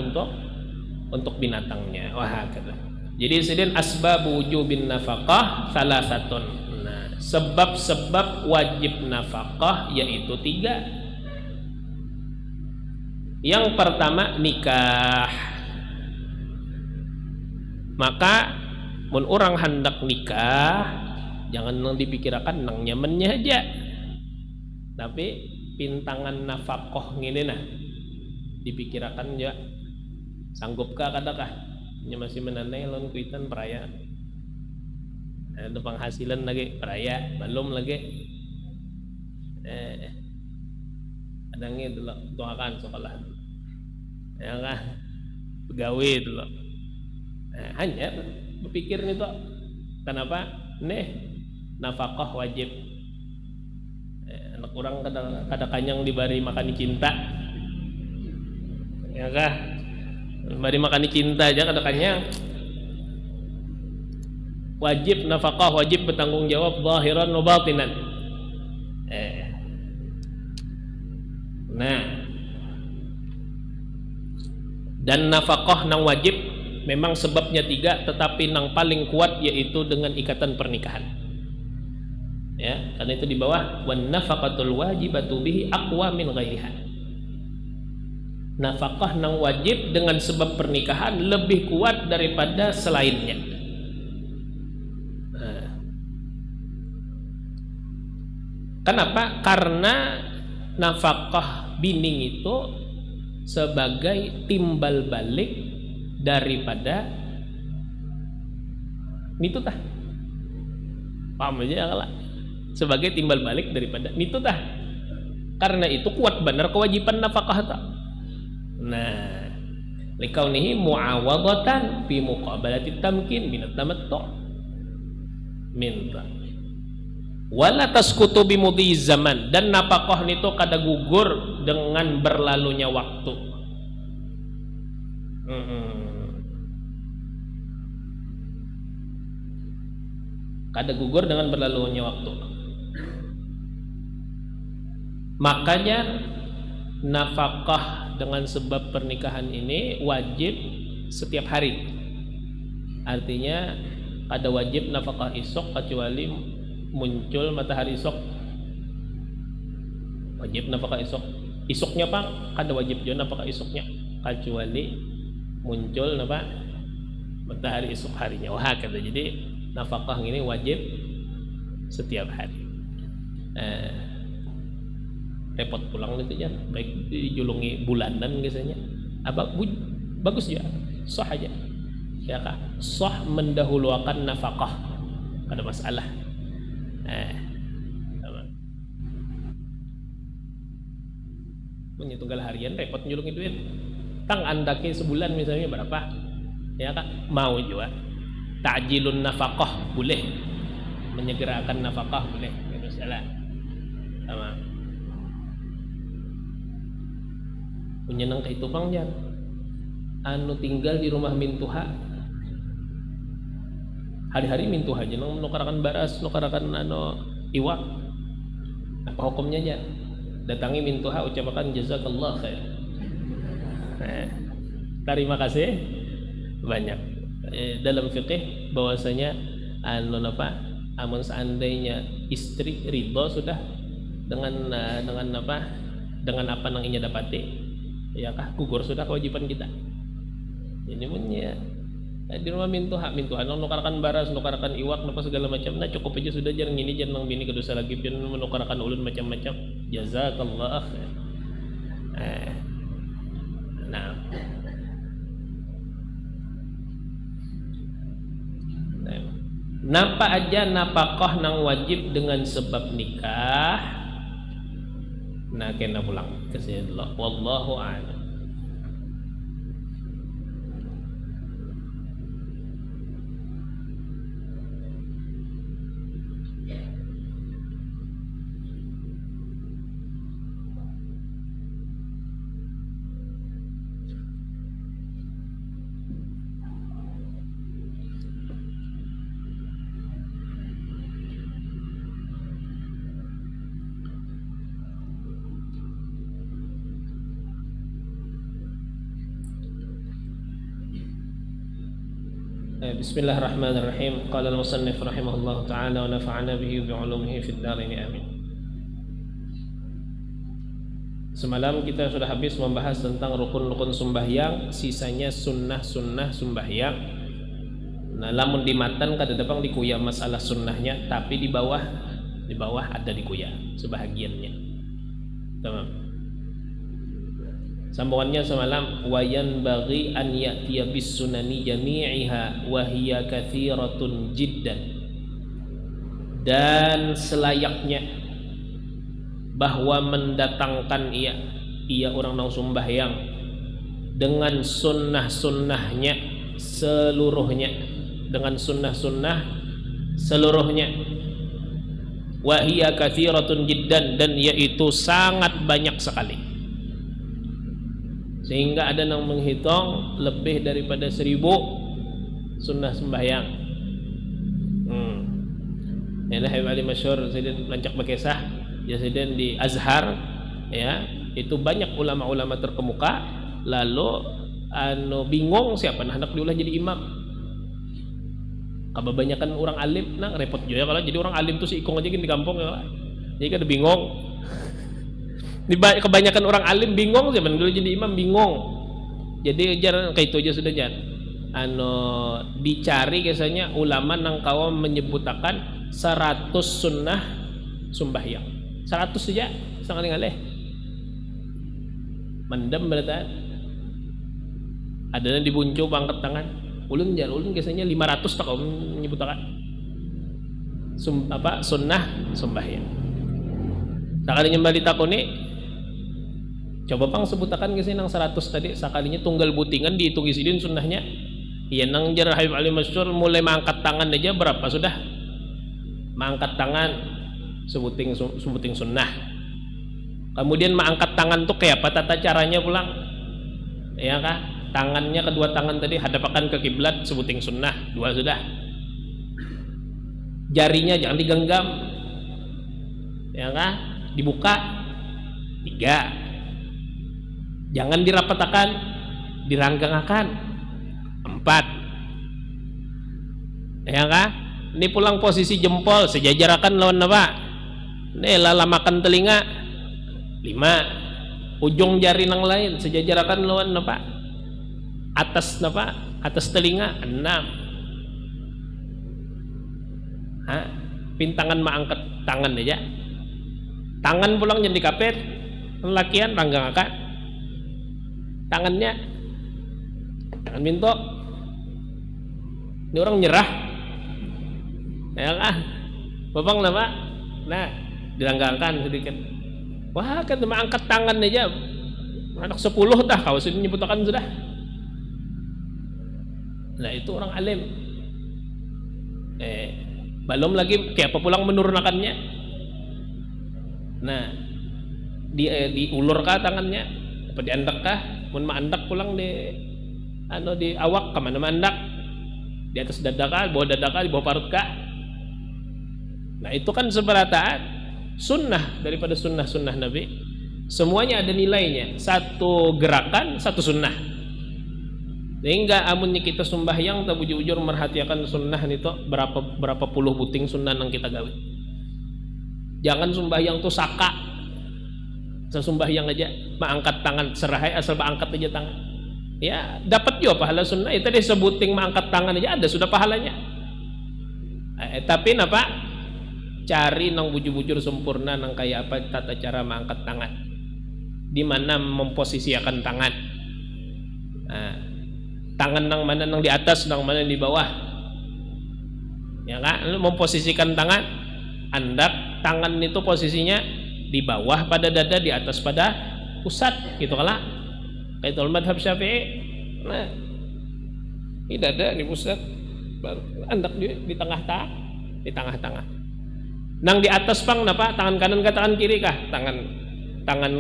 Speaker 1: untuk binatangnya. Wah kata. Jadi sedin asbabu wujubin nafkah salah satu. Nah, sebab-sebab wajib nafkah yaitu 3. Yang pertama nikah. Maka mun orang hendak nikah jangan nang dipikirkan nang nyamannya aja, tapi pintangan nafkah ngene nah dipikirkan ya sanggupkah kadakah nya masih menanai lon kuitan perayaan ada penghasilan lagi peraya belum lagi adangnya dulu doakan sekolah ya kan pegawai dulu. Hanya berpikir nih tuh kenapa nafkah wajib anak orang kada kanyang diberi makan cinta ya kah diberi makan cinta aja kada kanyang. Wajib nafkah, wajib bertanggung jawab zahiran wa batinan. Nah dan nafkah nang wajib memang sebabnya 3, tetapi yang paling kuat yaitu dengan ikatan pernikahan. Ya, karena itu di bawah wan nafaqatul wajibatu bihi aqwa min ghairiha. nafkah nang wajib dengan sebab pernikahan lebih kuat daripada selainnya. Kenapa? Karena nafkah bining itu sebagai timbal balik daripada itu tah. Paham aja lah. Sebagai timbal balik daripada itu tah. Karena itu kuat benar kewajiban nafkah tak. Nah, likaunihi muawadatan fi muqabalati tamkin min at-tamattu' minta. Wala tasqutu bi mudhi zaman, dan nafkah itu kada gugur dengan berlalunya waktu. Kada gugur dengan berlalunya waktu. Makanya nafkah dengan sebab pernikahan ini wajib setiap hari. Artinya kada wajib nafkah isok kecuali muncul matahari isok. Wajib nafkah isok. Isoknya Pak, kada wajib juga nafkah isoknya kecuali muncul napa matahari isok harinya. Wah, kata jadi nafkah ini wajib setiap hari. Repot pulang itu ya, baik dijulungi bulanan biasanya. Bagus ya, sah aja. Ya kak, sah mendahulukan nafkah, ada masalah. Punya tunggal harian repot nyulungi duit. Tang andake sebulan misalnya berapa? Ya kak, mau juga. Ta'jilun nafkah boleh, menyegerakan nafkah boleh, itu salah. Sama. Punya nang itu bang jan. Anu tinggal di rumah mintuha. Hari-hari mintuha aja nang nukarakan baras, nukarakan anu iwak. Apa hukumnya aja? Datangi mintuha, ucapkan jazakallah khair. Terima kasih banyak. Dalam fikih bahwasanya anu apa, amun seandainya istri ridho sudah dengan apa, dengan apa nang inya dapati, ya kah gugur sudah kewajiban kita. Ini punya di rumah mintuha nang nukarkan baras, nukarkan iwak, apa segala macam. Nah cukup aja sudah, jangan gini, jangan nang bini kedosa lagi pian menukarkan ulun macam-macam. Jazakallah. Nah. Napa aja nafkah nang wajib dengan sebab nikah. Nah kena pulang ke sini dulu. Wallahu a'lam. Bismillahirrahmanirrahim. Qala al-musannif rahimahullahu ta'ala wa nafa'ana bihi bi 'ulumihi fid dharain amin. Semalam kita sudah habis membahas tentang rukun-rukun sembahyang, sisanya sunnah-sunnah sembahyang. Nah, lamun di matan kada dapang dikuya masalah sunnahnya, tapi di bawah ada dikuya sebahagiannya. Tamam. Sambungannya semalam, wayan bagi an ya'tiya bis sunani jami'iha wa hiya katsiratun jiddan. Dan selayaknya bahwa mendatangkan ia orang nang sembahyang dengan sunnah-sunnahnya seluruhnya, dengan sunnah-sunnah seluruhnya. Wa hiya katsiratun jiddan, dan yaitu sangat banyak sekali. Sehingga ada yang menghitung lebih daripada 1000 sunnah sembahyang. Ini Habib masyhur Sayyidin Lancak Bakesah, ya Sayyidin di Azhar, ya itu banyak ulama-ulama terkemuka. Lalu bingung siapa anak diulah jadi imam. Kebanyakan orang alim, nah repot juga kalau jadi orang alim tuh si ikung aja di kampung ya. Jadi kan bingung. Kebanyakan orang alim bingung sih, dulu jadi imam bingung. Jadi jangan kayak itu aja sudah jangan. Dicari biasanya ulama nang kawan menyebutakan 100 sunnah sembahyang. 100 saja sangat ngalih. Mendem berarti ada yang dibuncu angkat tangan. Ulun biasanya 500 tak kau menyebutakan. Sunnah sembahyang. Sakalinya balik takoni, coba pang sebutakan ke sini nang 100 tadi. Sakalinya tunggal butingan dihitung isidin sunnahnya. Iya nang jar Habib Ali Masyhur mulai mengangkat tangan aja berapa sudah? Mengangkat tangan sebuting sunnah. Kemudian mengangkat tangan tuh kayak apa tata caranya pulang? Ya kah? Tangannya kedua tangan tadi hadapakan ke kiblat sebuting sunnah. 2 sudah. Jarinya jangan digenggam. Ya kah? Dibuka. 3. Jangan dirapatakan, diranggangakan. 4. Ya kah? Ini pulang posisi jempol sejajarakan lawan apa? Ini lamakan telinga. 5. Ujung jari nang lain sejajarakan lawan apa? Atas apa? Atas telinga. 6. Pintangan mengangkat tangan aja. Tangan pulang jadi kapet. Lelakian ranggangakan. Tangannya jangan minto. Ini orang nyerah. Ya kan? Babang nama. Nah, dilanggangkan sedikit. Wah, kan cuma angkat tangan aja. Anak 10 dah kau sudah nyebutakan sudah. Nah, itu orang alim. Belum lagi kayak apa pulang menurunkannya. Nah, diulur kah tangannya? Apa diandak kah? Mun mandak pulang di awak kemana mandak? Di atas dada kah, bawah dada kah, di bawah parut kah? Nah itu kan seberataan sunnah daripada sunnah Nabi. Semuanya ada nilainya. Satu gerakan, satu sunnah. Sehingga amunnya kita sembahyang tak bujur-bujur merhatiakan sunnah itu berapa puluh buting sunnah yang kita gawe. Jangan sembahyang tuh saka. Sembahyang aja, mengangkat tangan serahai asal angkat aja tangan. Ya dapat juga pahala sunnah. Itu disebuting mengangkat tangan aja ada sudah pahalanya. Tapi napa? Cari nang bujur-bujur sempurna nang kayak apa tata cara mengangkat tangan. Di mana memposisikan tangan. Tangan nang mana nang di atas, nang mana di bawah. Ya kan? Lu memposisikan tangan, andak tangan itu posisinya di bawah pada dada, di atas pada pusat, gitu kalah. Kayak madhab Syafi'i. Nah, ini dada di pusat, andak di tengah-tengah. Nang di atas pang napa? Tangan kanan ke tangan kiri kah? Tangan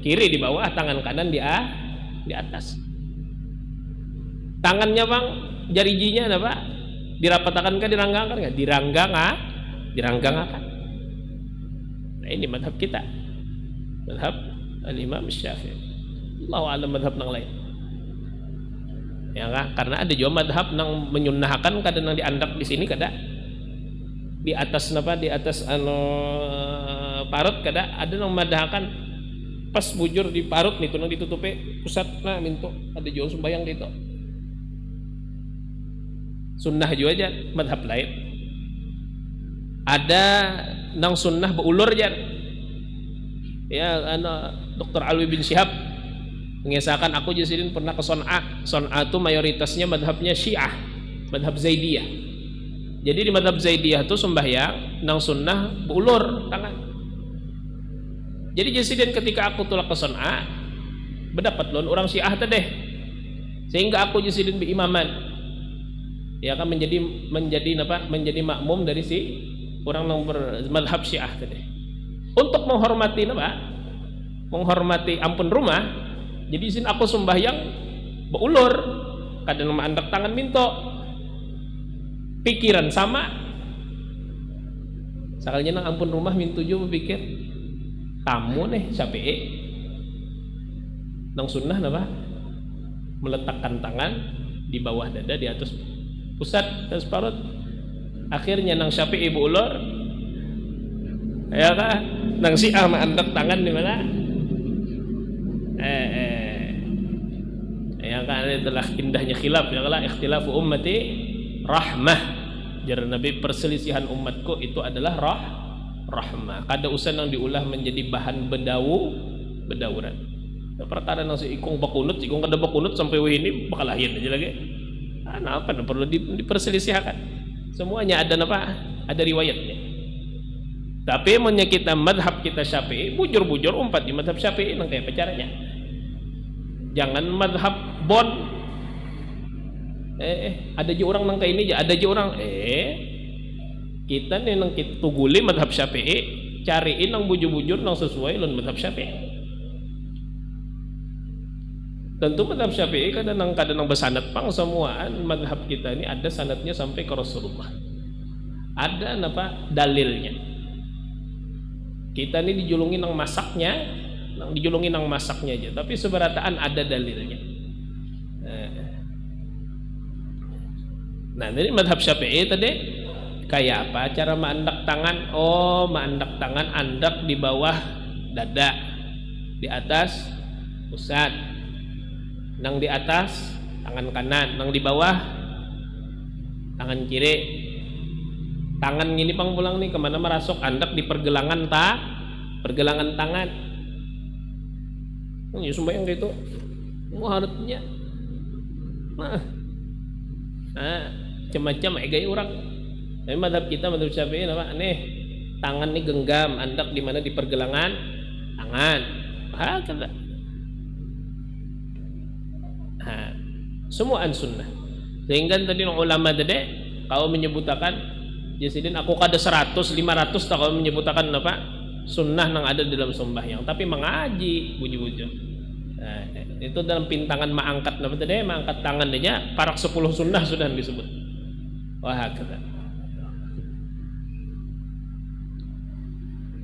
Speaker 1: kiri di bawah, tangan kanan di atas. Tangannya bang, jari-jarinya napa? Dirapatakan kah, diranggangkan kah? Diranggangakan. Nah ini madhab kita, madhab al-Imam Syafi'i. Allah alam madhab nang lain. Ya kan? Karena ada juga madhab nang menyunnahkan kadang nang diandak di sini kada di atas napa di atas parut kada ada nang madhakan pas bujur di parut nih nang ditutupi pusat nah minto ada juga sembahyang gitu. Sunnah juga aja madhab lain. Ada nang sunnah beulur aja. Ya Dr. Alwi bin Syihab mengisahkan aku jasidin pernah ke Son'a. Son'a itu mayoritasnya madhabnya Syiah, madhab Zaidiyah. Jadi di madhab Zaidiyah itu sembahyang nang sunnah beulur tangan. Jadi jasidin ketika aku tulak ke Son'a berdapat lon orang Syiah tadi, sehingga aku jasidin berimaman. Ya kan menjadi makmum dari si orang nang bermadhab Syiah tadi. Untuk menghormati apa? Menghormati ampun rumah. Jadi isin aku sembahyang beulur, kadang andak tangan minto, pikiran sama. Sekalinya nang ampun rumah mintu juga pikir tamu nih Syafi'i. Nang sunnah napa? Meletakkan tangan di bawah dada, di atas pusat, atas parut. Akhirnya nang Syafi'i beulur, ya kan? Nang Syiah andak tangan di mana? yang kan itulah indahnya khilaf ya lah, ikhtilafu ummati rahmah. Jar Nabi, perselisihan umatku itu adalah rahmah. Kada usah nang diulah menjadi bahan bedawuran. Perkara nang si ikung bakunut, ikung kada bakunut sampai ini bakal lahir aja lagi. Nah, apa perlu diperselisihkan? Semuanya ada apa? Ada riwayatnya. Tapi mennya kita madhab kita Syafi'i, bujur-bujur umpat di madhab Syafi'i nang kayak caranya. Jangan madhab bon. Ada je orang nang kayak ini, ada je orang kita nih nang kita tuguli madhab Syafi'i, cariin nang bujur-bujur nang sesuai lawan madhab Syafi'i. Tentu madhab Syafi'i kadang bersanad pang semuaan madhab kita ini ada sanadnya sampai ke Rasulullah. Ada apa dalilnya. Kita ini dijulungi nang masaknya aja, tapi seberataan ada dalilnya. Nah, dari madhab Syafi'i tadi kayak apa cara mandak tangan? Oh, mandak tangan andak di bawah dada, di atas pusat. Nang di atas tangan kanan, nang di bawah tangan kiri. Tangan gini pang pulang nih kemana merasuk andak di pergelangan tangan. Ya sumpah yang gitu. Muharatnya. Nah, macam-macam gaya orang. Tapi madhab kita madhab Syafi'i apa? Nih tangan nih genggam andak di mana di pergelangan tangan. Kata. Semuaan sunnah. Sehingga tadi ulama tadi kalau menyebutakan jasidin aku kada 100 500 tak kalau menyebutakan apa sunnah yang ada dalam sembahyang, tapi mengaji buju-buju. Itu dalam pintangan mengangkat apa tadi mengangkat tangan aja parak 10 sunnah sudah disebut. Wah kata.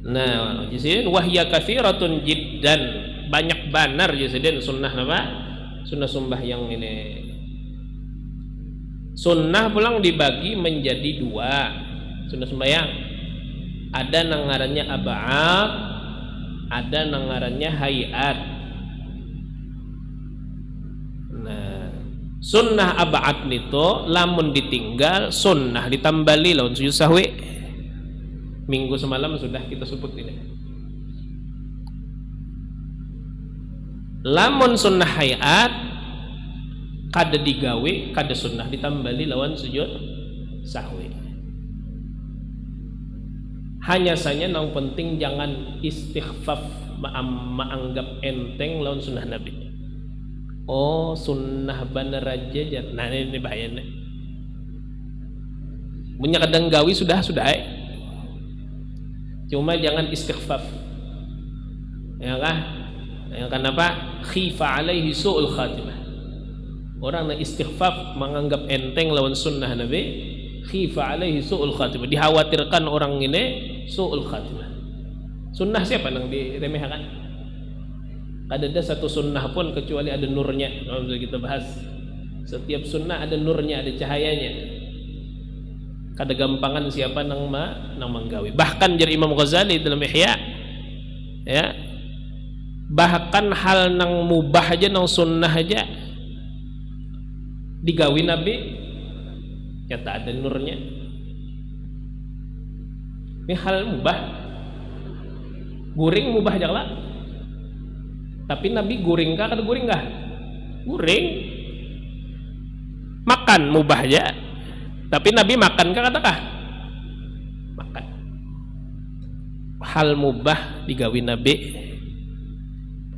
Speaker 1: Nah, jasidin wahya katsiratun jiddan, banyak banar jasidin sunnah apa? Sunnah sembahyang ini. Sunnah pulang dibagi menjadi dua. Sunnah sembahyang ada nang ngarannya ab'ad, ada nang ngarannya hayat. Nah, sunnah ab'ad nito lamun ditinggal sunnah ditambali lawan sujud sahwi. Minggu semalam sudah kita sebut ini. Lamun sunnah hayat kada digawe kada sunnah ditambali lawan sujud sahwi. Hanya saja yang penting jangan istighfaf menganggap enteng lawan sunnah Nabi. Oh sunnah bener aja. Nah ini bahayanya. Punya kadang gawi sudah cuma jangan istighfaf. Ya kah? Yang kenapa? Khifa alaihi su'ul khatimah. Orang yang istighfaf menganggap enteng lawan sunnah Nabi, khifa alaihi su'ul khatimah. Dikhawatirkan orang ini su'ul khatimah. Sunnah siapa yang diremehkan? Ada satu sunnah pun kecuali ada nurnya. Kalau kita bahas, setiap sunnah ada nurnya, ada cahayanya. Kada gampangan siapa nang menggawi. Bahkan dari Imam Ghazali dalam Ihya, ya. Bahkan hal nang mubah aja nang sunnah aja digawi Nabi nyata ada nurnya. Ini hal mubah, guring mubah aja lah. Tapi Nabi guring kah? Kada guring kah? Guring. Makan mubah aja. Tapi Nabi makan kah? Kata kah? Makan. Hal mubah digawi Nabi.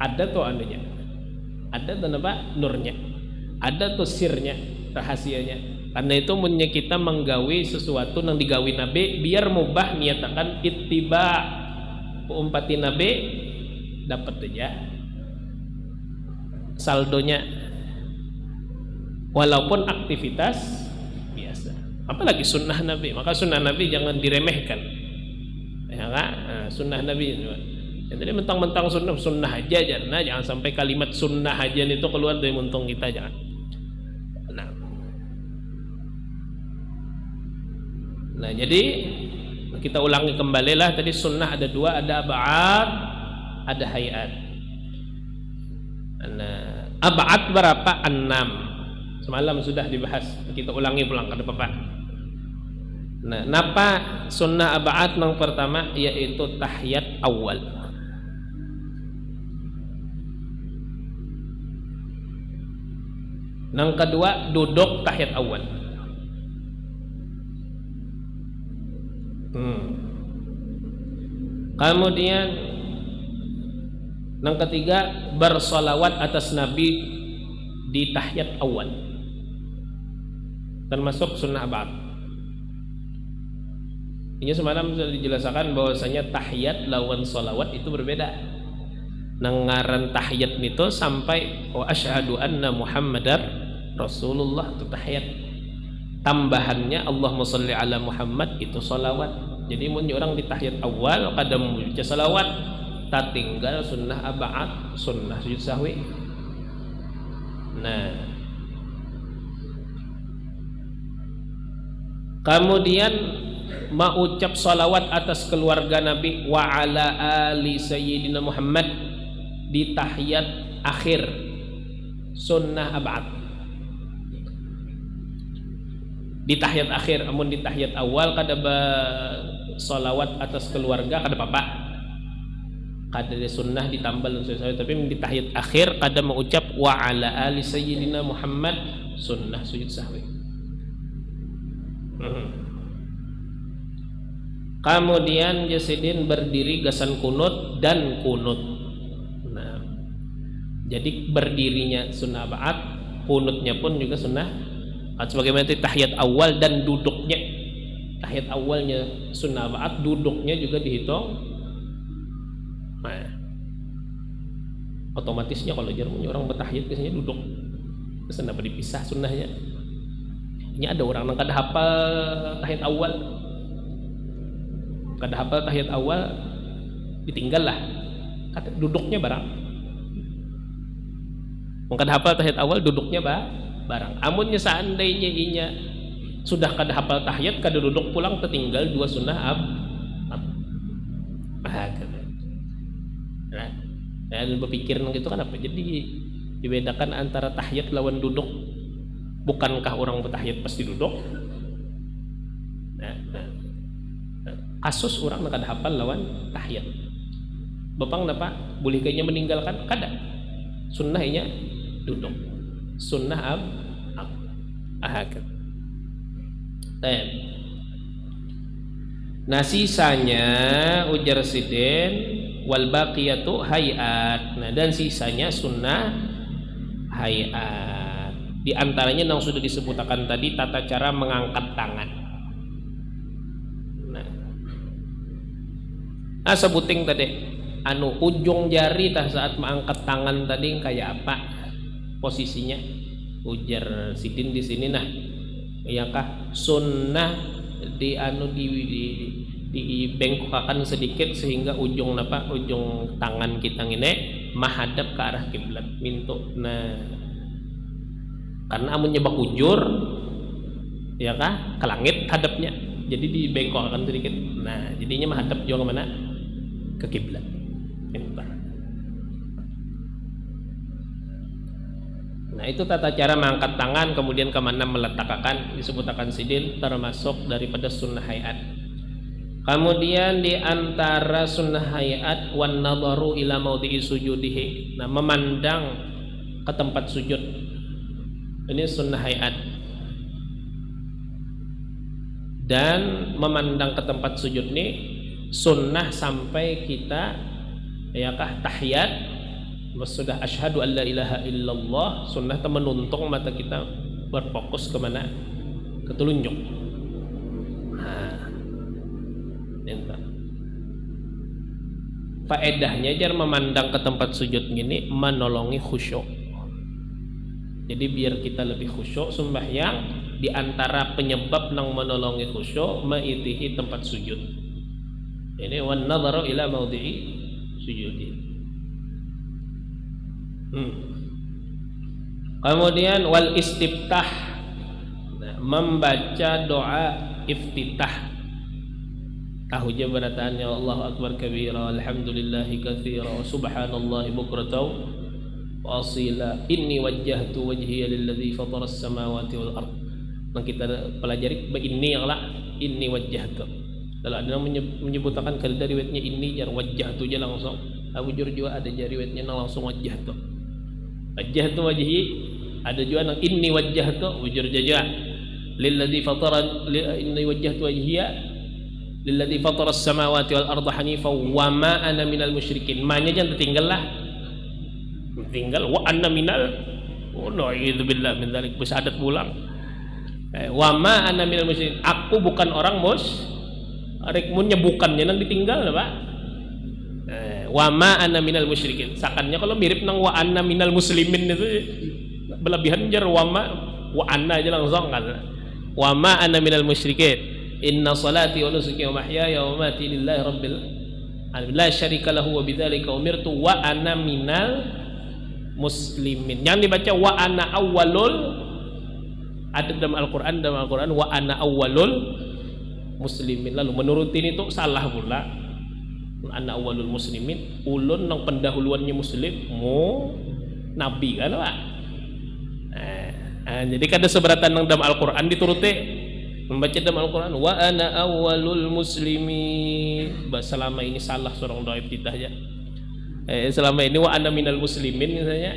Speaker 1: Ada tuh anunya, ada tuh apa nurnya, ada tuh sirnya, rahasianya. Karena itu munnya kita menggawi sesuatu yang digawi Nabi biar mubah niatakan ittiba umpati Nabi dapat aja saldonya walaupun aktivitas biasa. Apalagi sunnah Nabi, maka sunnah Nabi jangan diremehkan. Ya kan? Nah, sunnah Nabi. Jadi mentang-mentang sunnah aja, jangan sampai kalimat sunnah aja itu keluar dari muntung kita, jangan. Nah, jadi kita ulangi kembali lah tadi sunnah ada dua, ada ab'ad, ada hayat. Nah, ab'ad berapa? 6. Semalam sudah dibahas, kita ulangi pulang kada apa-apa. Nah, napa sunnah ab'ad yang pertama yaitu tahiyat awal. Yang kedua duduk tahiyat awal. Kemudian yang ketiga bersolawat atas Nabi di tahiyat awal, termasuk sunnah ab'ad. Ini semalam sudah dijelaskan bahwasanya tahiyat lawan solawat itu berbeda. Nengaran tahiyat itu sampai wa asyhadu anna Muhammadar Rasulullah itu tahiyat. Tambahannya Allahumma sholli ala Muhammad itu solawat. Jadi mun orang di tahiyat awal kada membaca solawat, tak tinggal sunnah ab'ad, sunnah sujud sahwi. Nah, kemudian mengucap salawat atas keluarga Nabi wa ala ali sayyidina Muhammad di tahiyat akhir, sunnah ab'ad. Di tahiyat akhir, amun di tahiyat awal kada salawat atas keluarga kada apa-apa, kada ada sunnah ditambal tapi di tahiyat akhir kada mengucap wa ala ali sayyidina Muhammad, sunnah sujud sahwi. Kemudian Jasidin berdiri gasan kunut dan kunut. Nah, jadi berdirinya sunnah ab'ad, kunutnya pun juga sunnah sebagaimana itu tahiyat awal, dan duduknya tahiyat awalnya sunnah ab'ad, duduknya juga dihitung. Nah, otomatisnya kalau jarumnya orang bertahiyat biasanya duduk, terus kenapa dipisah sunnahnya? Ini ada orang yang kada hafal tahiyat awal, kada hafal tahiyat awal, ditinggal lah duduknya barang. Kada hafal tahiyat awal, duduknya barang. Amunnya seandainya inya sudah kada hafal tahiyat, kada duduk pulang, tertinggal dua sunnah Nah, berpikir gitu kan apa? Jadi dibedakan antara tahiyat lawan duduk. Bukankah orang bertahiyat pasti duduk? Nah. Kasus orang kada hafal lawan tahiyat. Bapang napa? Boleh kayaknya meninggalkan? Kada. Sunnahnya duduk. Sunnah ab'ad. Nah, sisanya ujar Sidin wal baqiyatu hayat. Nah, dan sisanya sunnah hayat. Di antaranya yang sudah disebutkan tadi, tata cara mengangkat tangan. Nah, sebuting tadi ujung jari saat mengangkat tangan tadi kayak apa posisinya? Ujar Sidin di sini. Nah, iyakah sunnah dibengkokkan sedikit sehingga ujung tangan kita ini menghadap ke arah kiblat mintu. Nah, karena amunnya bakujur ya kah ke langit hadapnya, jadi dibengkokkan sedikit. Nah, jadinya menghadap juga kemana? Ke kiblat. Nah, itu tata cara mengangkat tangan, kemudian kemana meletakkan, disebutkan Sidin termasuk daripada sunnah hayat. Kemudian di antara sunnah hayat wan nadharu ila maudhi'i sujudihi. Nah, memandang ke tempat sujud. Ini sunnah hayat. Dan memandang ke tempat sujud ini sunnah sampai kita yakah tahiyat, sudah asyhadu an la ilaha illallah, sunnah menuntung mata kita berfokus ke mana? Ke telunjuk. Faedahnya jar memandang ke tempat sujud gini menolongi khusyuk. Jadi biar kita lebih khusyuk sembahyang, di antara penyebab yang menolongi khusyuk maitihi tempat sujud. Ini wan nadharu ila maudhi'i sujudi. Kemudian wal istiftah, nah, membaca doa iftitah. Tahu je berataan ya Allahu akbar kabira alhamdulillahi katsira wa subhanallahi bukratan wasila inni wajjahtu wajhiya lilladzi fataras samawati wal ard. Yang kita pelajari ini adalah inni wajjahtu. Lalu ada yang menyebutkan kalau dari riwayatnya ini jar wajjahtu aja langsung. Abu Jur juga ada jar riwayatnya langsung wajjahtu. Wajjahtu wajhi ada juga yang inni wajjahtu Abu Jur juga lilladzi fatara inni wajjahtu wajhiya lilladzi fataras samawati wal arda hanifan wa ma ana minal musyrikin. Ma-nya jangan tertinggal lah. Tinggal wa anna minal na'udzubillah min dzalik besadat pulang wa ma anna minal musyrikin, aku bukan orang rek mun nyebukannya nang ditinggal Pak. Wa ma anna minal musyrikin sakannya kalau mirip nang wa anna minal muslimin itu berlebihan jar wa anna aja langsung kan wa ma anna minal musyrikin inna salati wa nusuki wa mahyaya wa mamati lillahi rabbil alamin la syarika lahu wa bidzalika umirtu wa anna minal muslimin. Jangan dibaca wa ana awwalul, ada dalam Al-Quran wa ana awwalul muslimin. Lalu menurut ini itu salah pula. Ana awwalul muslimin ulun nang pendahuluannya muslim mu nabi kan Pak. Jadi kada seberatan nang dalam Al-Quran dituruti membaca dalam Al-Quran wa ana awwalul muslimin. Selama ini salah seorang doa iftitah aja. Selama ini wa ana minal muslimin misalnya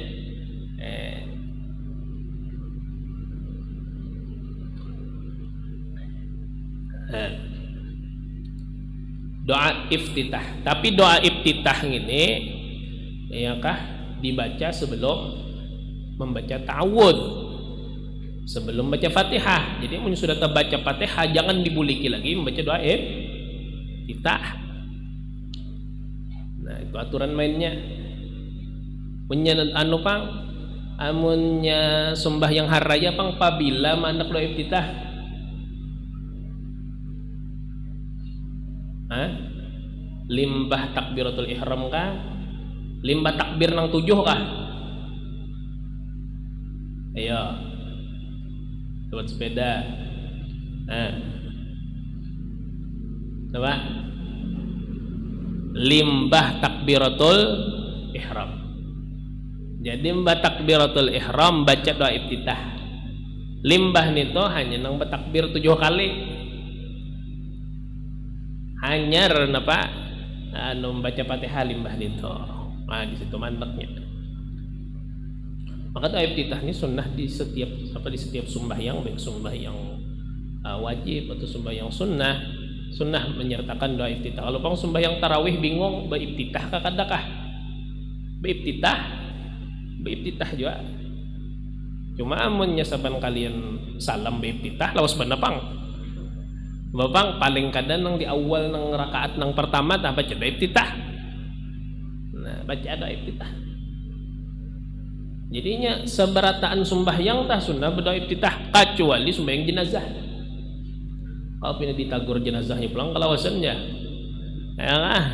Speaker 1: doa iftitah. Tapi doa iftitah ini ya kah dibaca sebelum membaca ta'awudz, sebelum baca Fatihah. Jadi mun sudah terbaca Fatihah jangan dibuliki lagi membaca doa iftitah. Nah itu aturan mainnya. Punya anu pang amunnya sembahyang haraya pang pabila mandak doa iftitah. Limbah takbiratul ihram kah? Limbah takbir nang 7 kah? Ayo buat sepeda. Coba limbah takbiratul ihram. Jadi limbah takbiratul ihram baca doa iftitah. Limbah nito hanya nang bertakbir 7 kali. Hanya apa? Anu baca Fatihah limbah nito. Nah di situ mandeknya. Maka doa iftitah ini sunnah di setiap sembahyang, baik sembahyang wajib atau sembahyang sunnah menyertakan doa iftitah. Kalau pang sembahyang tarawih bingung beriftitah kah kadakah? Beriftitah juga. Cuma amunnya saban kalian salam beriftitah lawas bener pang. Bapang paling kadang nang di awal nang rakaat nang pertama tah baca doa iftitah. Nah, baca doa iftitah. Jadinya seberataan sembahyang tah sunnah berdoa iftitah kecuali sembahyang jenazah. Kalau pindah ditagur jenazahnya pulang kelawasannya. Nah,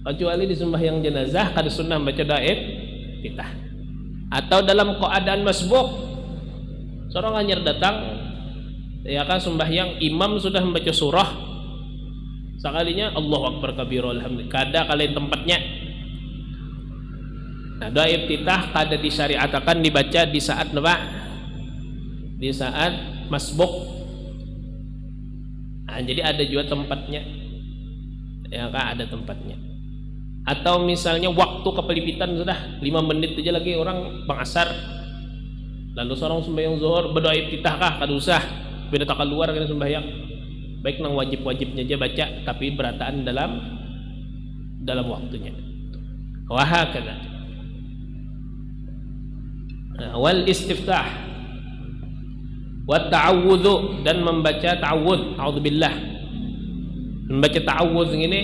Speaker 1: kecuali di sembahyang jenazah kada sunnah baca doa iftitah. Atau dalam keadaan masbuk, seorang hanyar datang ya kan sembahyang imam sudah membaca surah sekalinya Allahu Akbar kabira alhamdulillah kada kalian tempatnya. Nah doa iftitah kada disyariatkan dibaca di saat apa? Di saat masbuk. Nah, jadi ada juga tempatnya ya kan ada tempatnya. Atau misalnya waktu kepelipitan sudah 5 menit aja lagi orang pengasar lalu seorang sembahyang zuhur berdoa iftitah kah kada usah beda tak keluar kena sembahyang baik nang wajibnya aja baca tapi berataan dalam waktunya. Wahakadha. Wal istiftah wa ta'awudzu dan membaca ta'awudz a'udzubillah. Membaca ta'awudz ini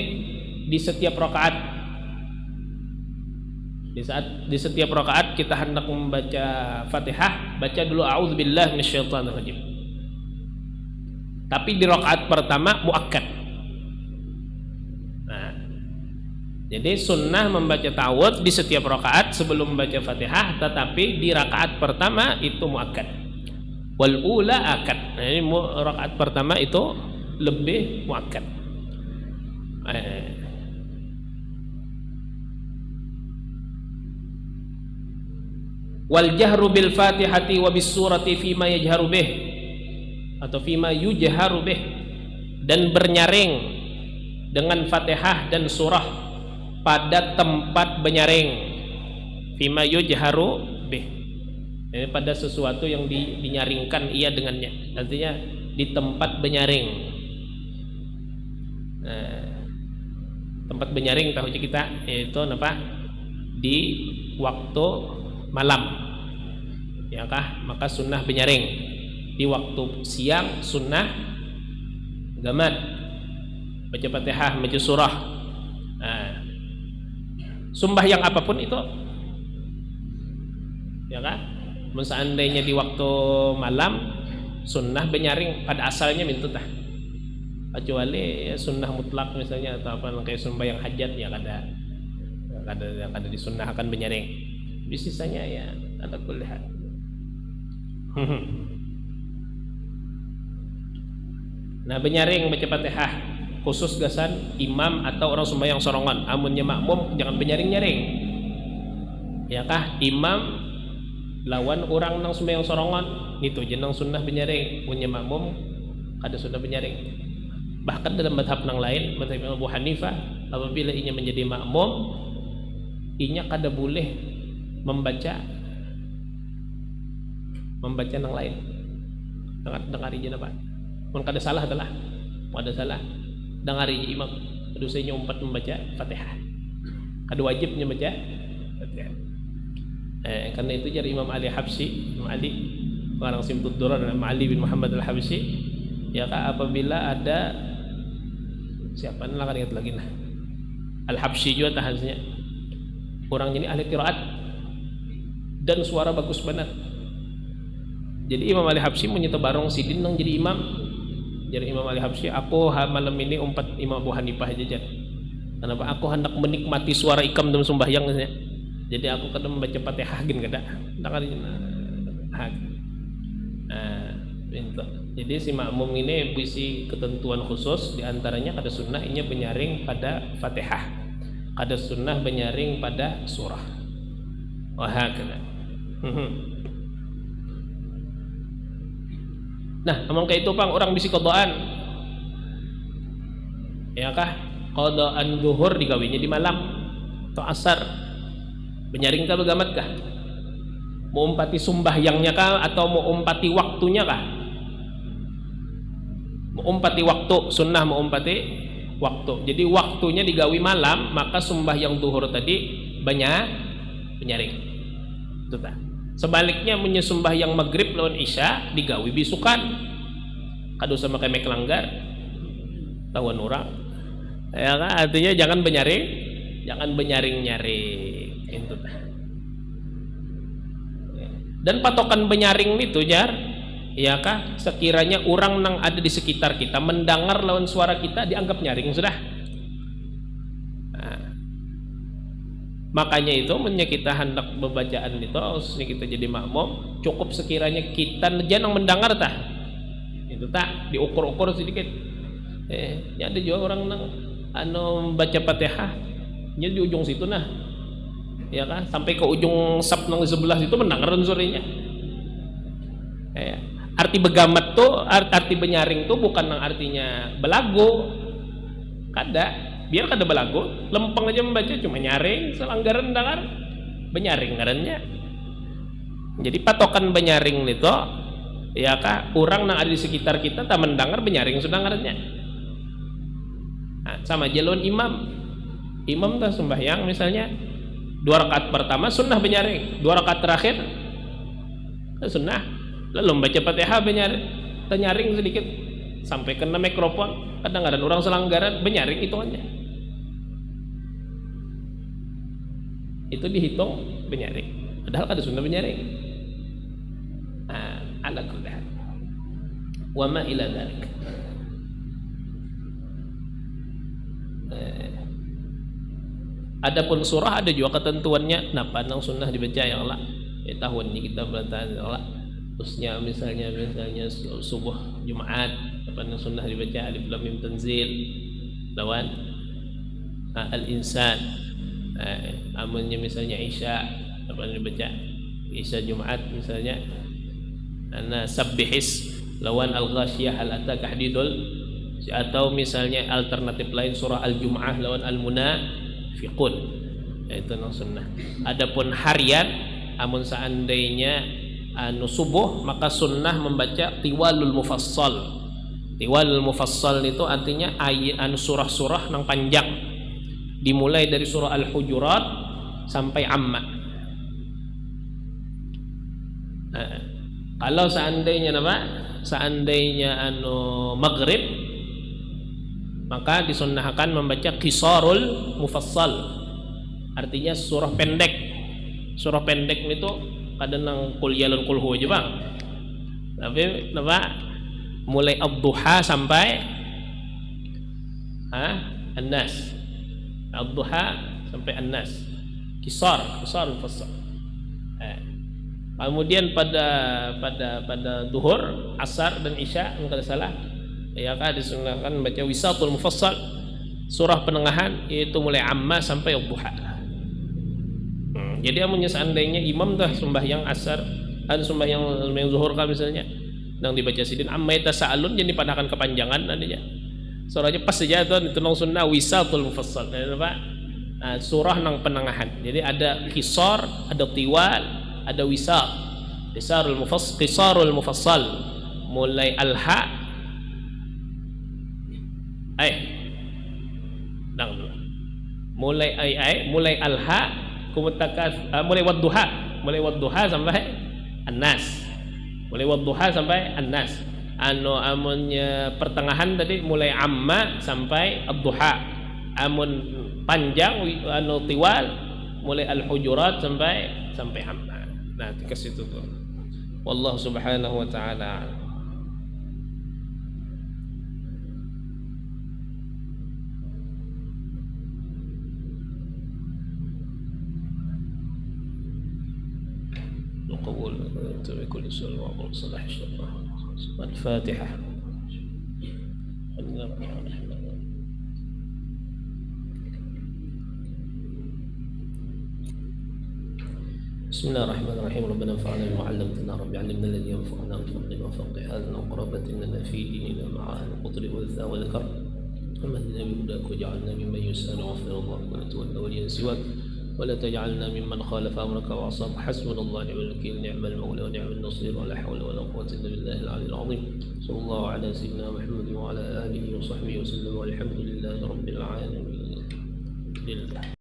Speaker 1: di setiap rakaat. Di setiap rakaat kita hendak membaca Fatihah baca dulu a'udzubillah minasyaitonir rajim. Tapi di rakaat pertama muakkad. Nah, jadi sunnah membaca ta'awudz di setiap rakaat sebelum membaca Fatihah, tetapi di rakaat pertama itu muakkad. Wal ula akad. Nah, ini rakaat pertama itu lebih muakkad. wal jahru bil fatihati wa bis surati fima yajharu bih atau fima yujharu bih, dan bernyaring dengan Fatihah dan surah pada tempat benyaring. Fima yujharu bih, ini pada sesuatu yang dinyaringkan ia dengannya, artinya di tempat benyaring. Nah, tempat benyaring tahu kita yaitu apa? Di waktu malam, ya kah? Maka sunnah benyaring. Di waktu siang sunnah gamad, baca Fatihah, baca surah. Nah, sumbah yang apapun itu, ya kan? Seandainya di waktu malam sunnah benyaring pada asalnya mintu tah, kecuali ya sunnah mutlak misalnya atau apa kayak sumbah yang hajat ya kada disunnahkan benyaring. Sisanya ya ada kulihat. Nah, benyaring baca Fatihah khusus gasan imam atau orang sembahyang sorongan. Amunnya makmum jangan benyaring-nyaring. Ya kah? Imam lawan orang nang sembahyang sorongan itu jenang sunnah benyaring. Punya makmum kada sunnah benyaring. Bahkan dalam madhab nang lain, madhab Abu Hanifah, apabila inya menjadi makmum, inya kada boleh membaca nang lain. Dengar ijin apa? Mun kada salah adalah ada salah dengari imam dosanya umpat membaca Fatihah, kada wajibnya baca Fatihah. Karena itu jari Imam Ali Habsyi, Imam Ali pengarang Simtud Durar dan Imam Ali bin Muhammad Al-Habsyi, ya kah, apabila ada siapa lah kan ingat lagi nah Al-Habsyi juga tahasnya orang ini ahli qiraat dan suara bagus banget. Jadi Imam Ali Habsyi menyita barong sidin nang jadi imam. Jadi Imam Ali Habsyi, aku malam ini umpat Imam Abu Hanifah aja. Kenapa? Aku hendak menikmati suara ikam dalam sembahyang. Jadi aku kadang membaca Fatihah gin kada. Jadi si makmum ini berisi ketentuan khusus, diantaranya kada sunnah inya benyaring pada Fatihah, kada sunnah benyaring pada surah. Wahakala. Nah, emang kayak itu pang orang bisi qadaan, ya kah? Qadaan zuhur digawinya di malam atau asar, benyaring kah begamat kah? Mau umpati sumbahyangnya kah atau mau umpati waktunya kah? Mau umpati waktu sunnah, mau umpati waktu. Jadi waktunya digawi malam, maka sumbahyang zuhur tadi benyaring. Itu tak. Sebaliknya menyumbah yang maghrib lawan isya digawi bisukan, kado sama kayak melanggar tawan orang, ya kan? Artinya jangan benyaring itu. Dan patokan benyaring itu jar, ya kah? Sekiranya orang nang ada di sekitar kita mendengar lawan suara kita dianggap nyaring sudah. Makanya itu mennya kita hendak bacaan itu ini kita jadi makmum cukup sekiranya kita jangan mendengar tah itu tak diukur-ukur sedikit. Ya ada juga orang nang baca Fatihah nya di ujung situ nah, ya kan, sampai ke ujung sab nang di sebelah situ mendengar suaranya. Arti begamat tuh arti benyaring tuh bukan nang artinya belagu, kada. Biar kada belagu, lempeng aja membaca cuma nyaring, selanggaran dengar benyaring ngarannya. Jadi patokan benyaring itu, ya kah, orang nang ada di sekitar kita tak mendengar benyaring sudah ngarannya. Nah, sama jalon imam tak sembahyang misalnya 2 rakaat pertama sunnah benyaring, 2 rakaat terakhir sunnah, lalu membaca Fatihah benyaring sedikit sampai kena mikrofon, kadang-kadang orang selanggaran benyaring itu aja. Itu dihitung benyaring, padahal ada sunnah benyaring. Ala kulli hal wa ma ila dzalik. Adapun surah ada juga ketentuannya, napa nang sunnah dibaca ya Allah. Tahun ini kita bertahan ya Allah. Terusnya misalnya subuh Jumat, apa nang sunnah dibaca Alif Lam Mim Tanzil lawan Al-Insan. Amunnya misalnya Isya apa dibaca Isya Jumat misalnya, ana sabbihis lawan al-ghasyiyah hal ataka hadithul, atau misalnya alternatif lain surah al-Jum'ah lawan al-Munafiqun, itu nang sunnah. Adapun harian, amun seandainya anu subuh, maka sunnah membaca tiwalul mufassal. Tiwalul mufassal itu artinya ayat anu surah-surah nang panjang, dimulai dari surah Al-Hujurat sampai Amma. Nah, kalau seandainya anu maghrib, maka disunnahkan membaca qisarul mufassal, artinya surah pendek. Surah pendek itu kadang nang qul ya qul huwa aja bang, tapi mulai ad-duha sampai an-nas, ad-duha sampai an-nas, qisar mufassal. Kemudian pada duhur, asar dan isya kalau salah, ya kan disunahkan baca wisatul mufassal, surah penengahan, yaitu mulai amma sampai ad-duha. Jadi amunnya seandainya imam dah sembahyang asar, ada sembahyang zuhur kan misalnya, yang dibaca sidin amma yatasaalun, jadi padahkan kepanjangan adanya. Surahnya pas saja itu nang sunnah wisatul mufassal. Surah nang penengahan. Jadi ada qisar, ada tiwal, ada wisal. Qisarul mufassal mulai al-ha mulai al-ha mulai wadduha sampai an-nas. Mulai wadduha sampai an-nas. Amunnya pertengahan tadi mulai amma sampai ad-duha. Amun panjang tiwal mulai al-hujurat sampai amma. Nah, ke situ tuh. Wallahu subhanahu wa ta'ala. قبول بكل سؤال وعقول صلاح الشيطان. الفاتحة. بسم الله الرحمن الرحيم. ربنا انفعنا بما علمتنا، رب علمنا الذي ينفعنا وانفعنا وفقه هذا وقربة إننا في ديننا مع أهل القدر والذا والذكر، ومهدنا بهداك وجعلنا ممن يسأل وغفر الله ونتولى وليا سواك، ولا تجعلنا ممن خالف أمرك وعصاك. حسبنا الله ونعم الوكيل، نعم المولى ونعم النصير، ولا حول ولا قوة إلا بالله العلي العظيم. صلى الله على سيدنا محمد وعلى آله وصحبه وسلم، والحمد لله رب العالمين. لله.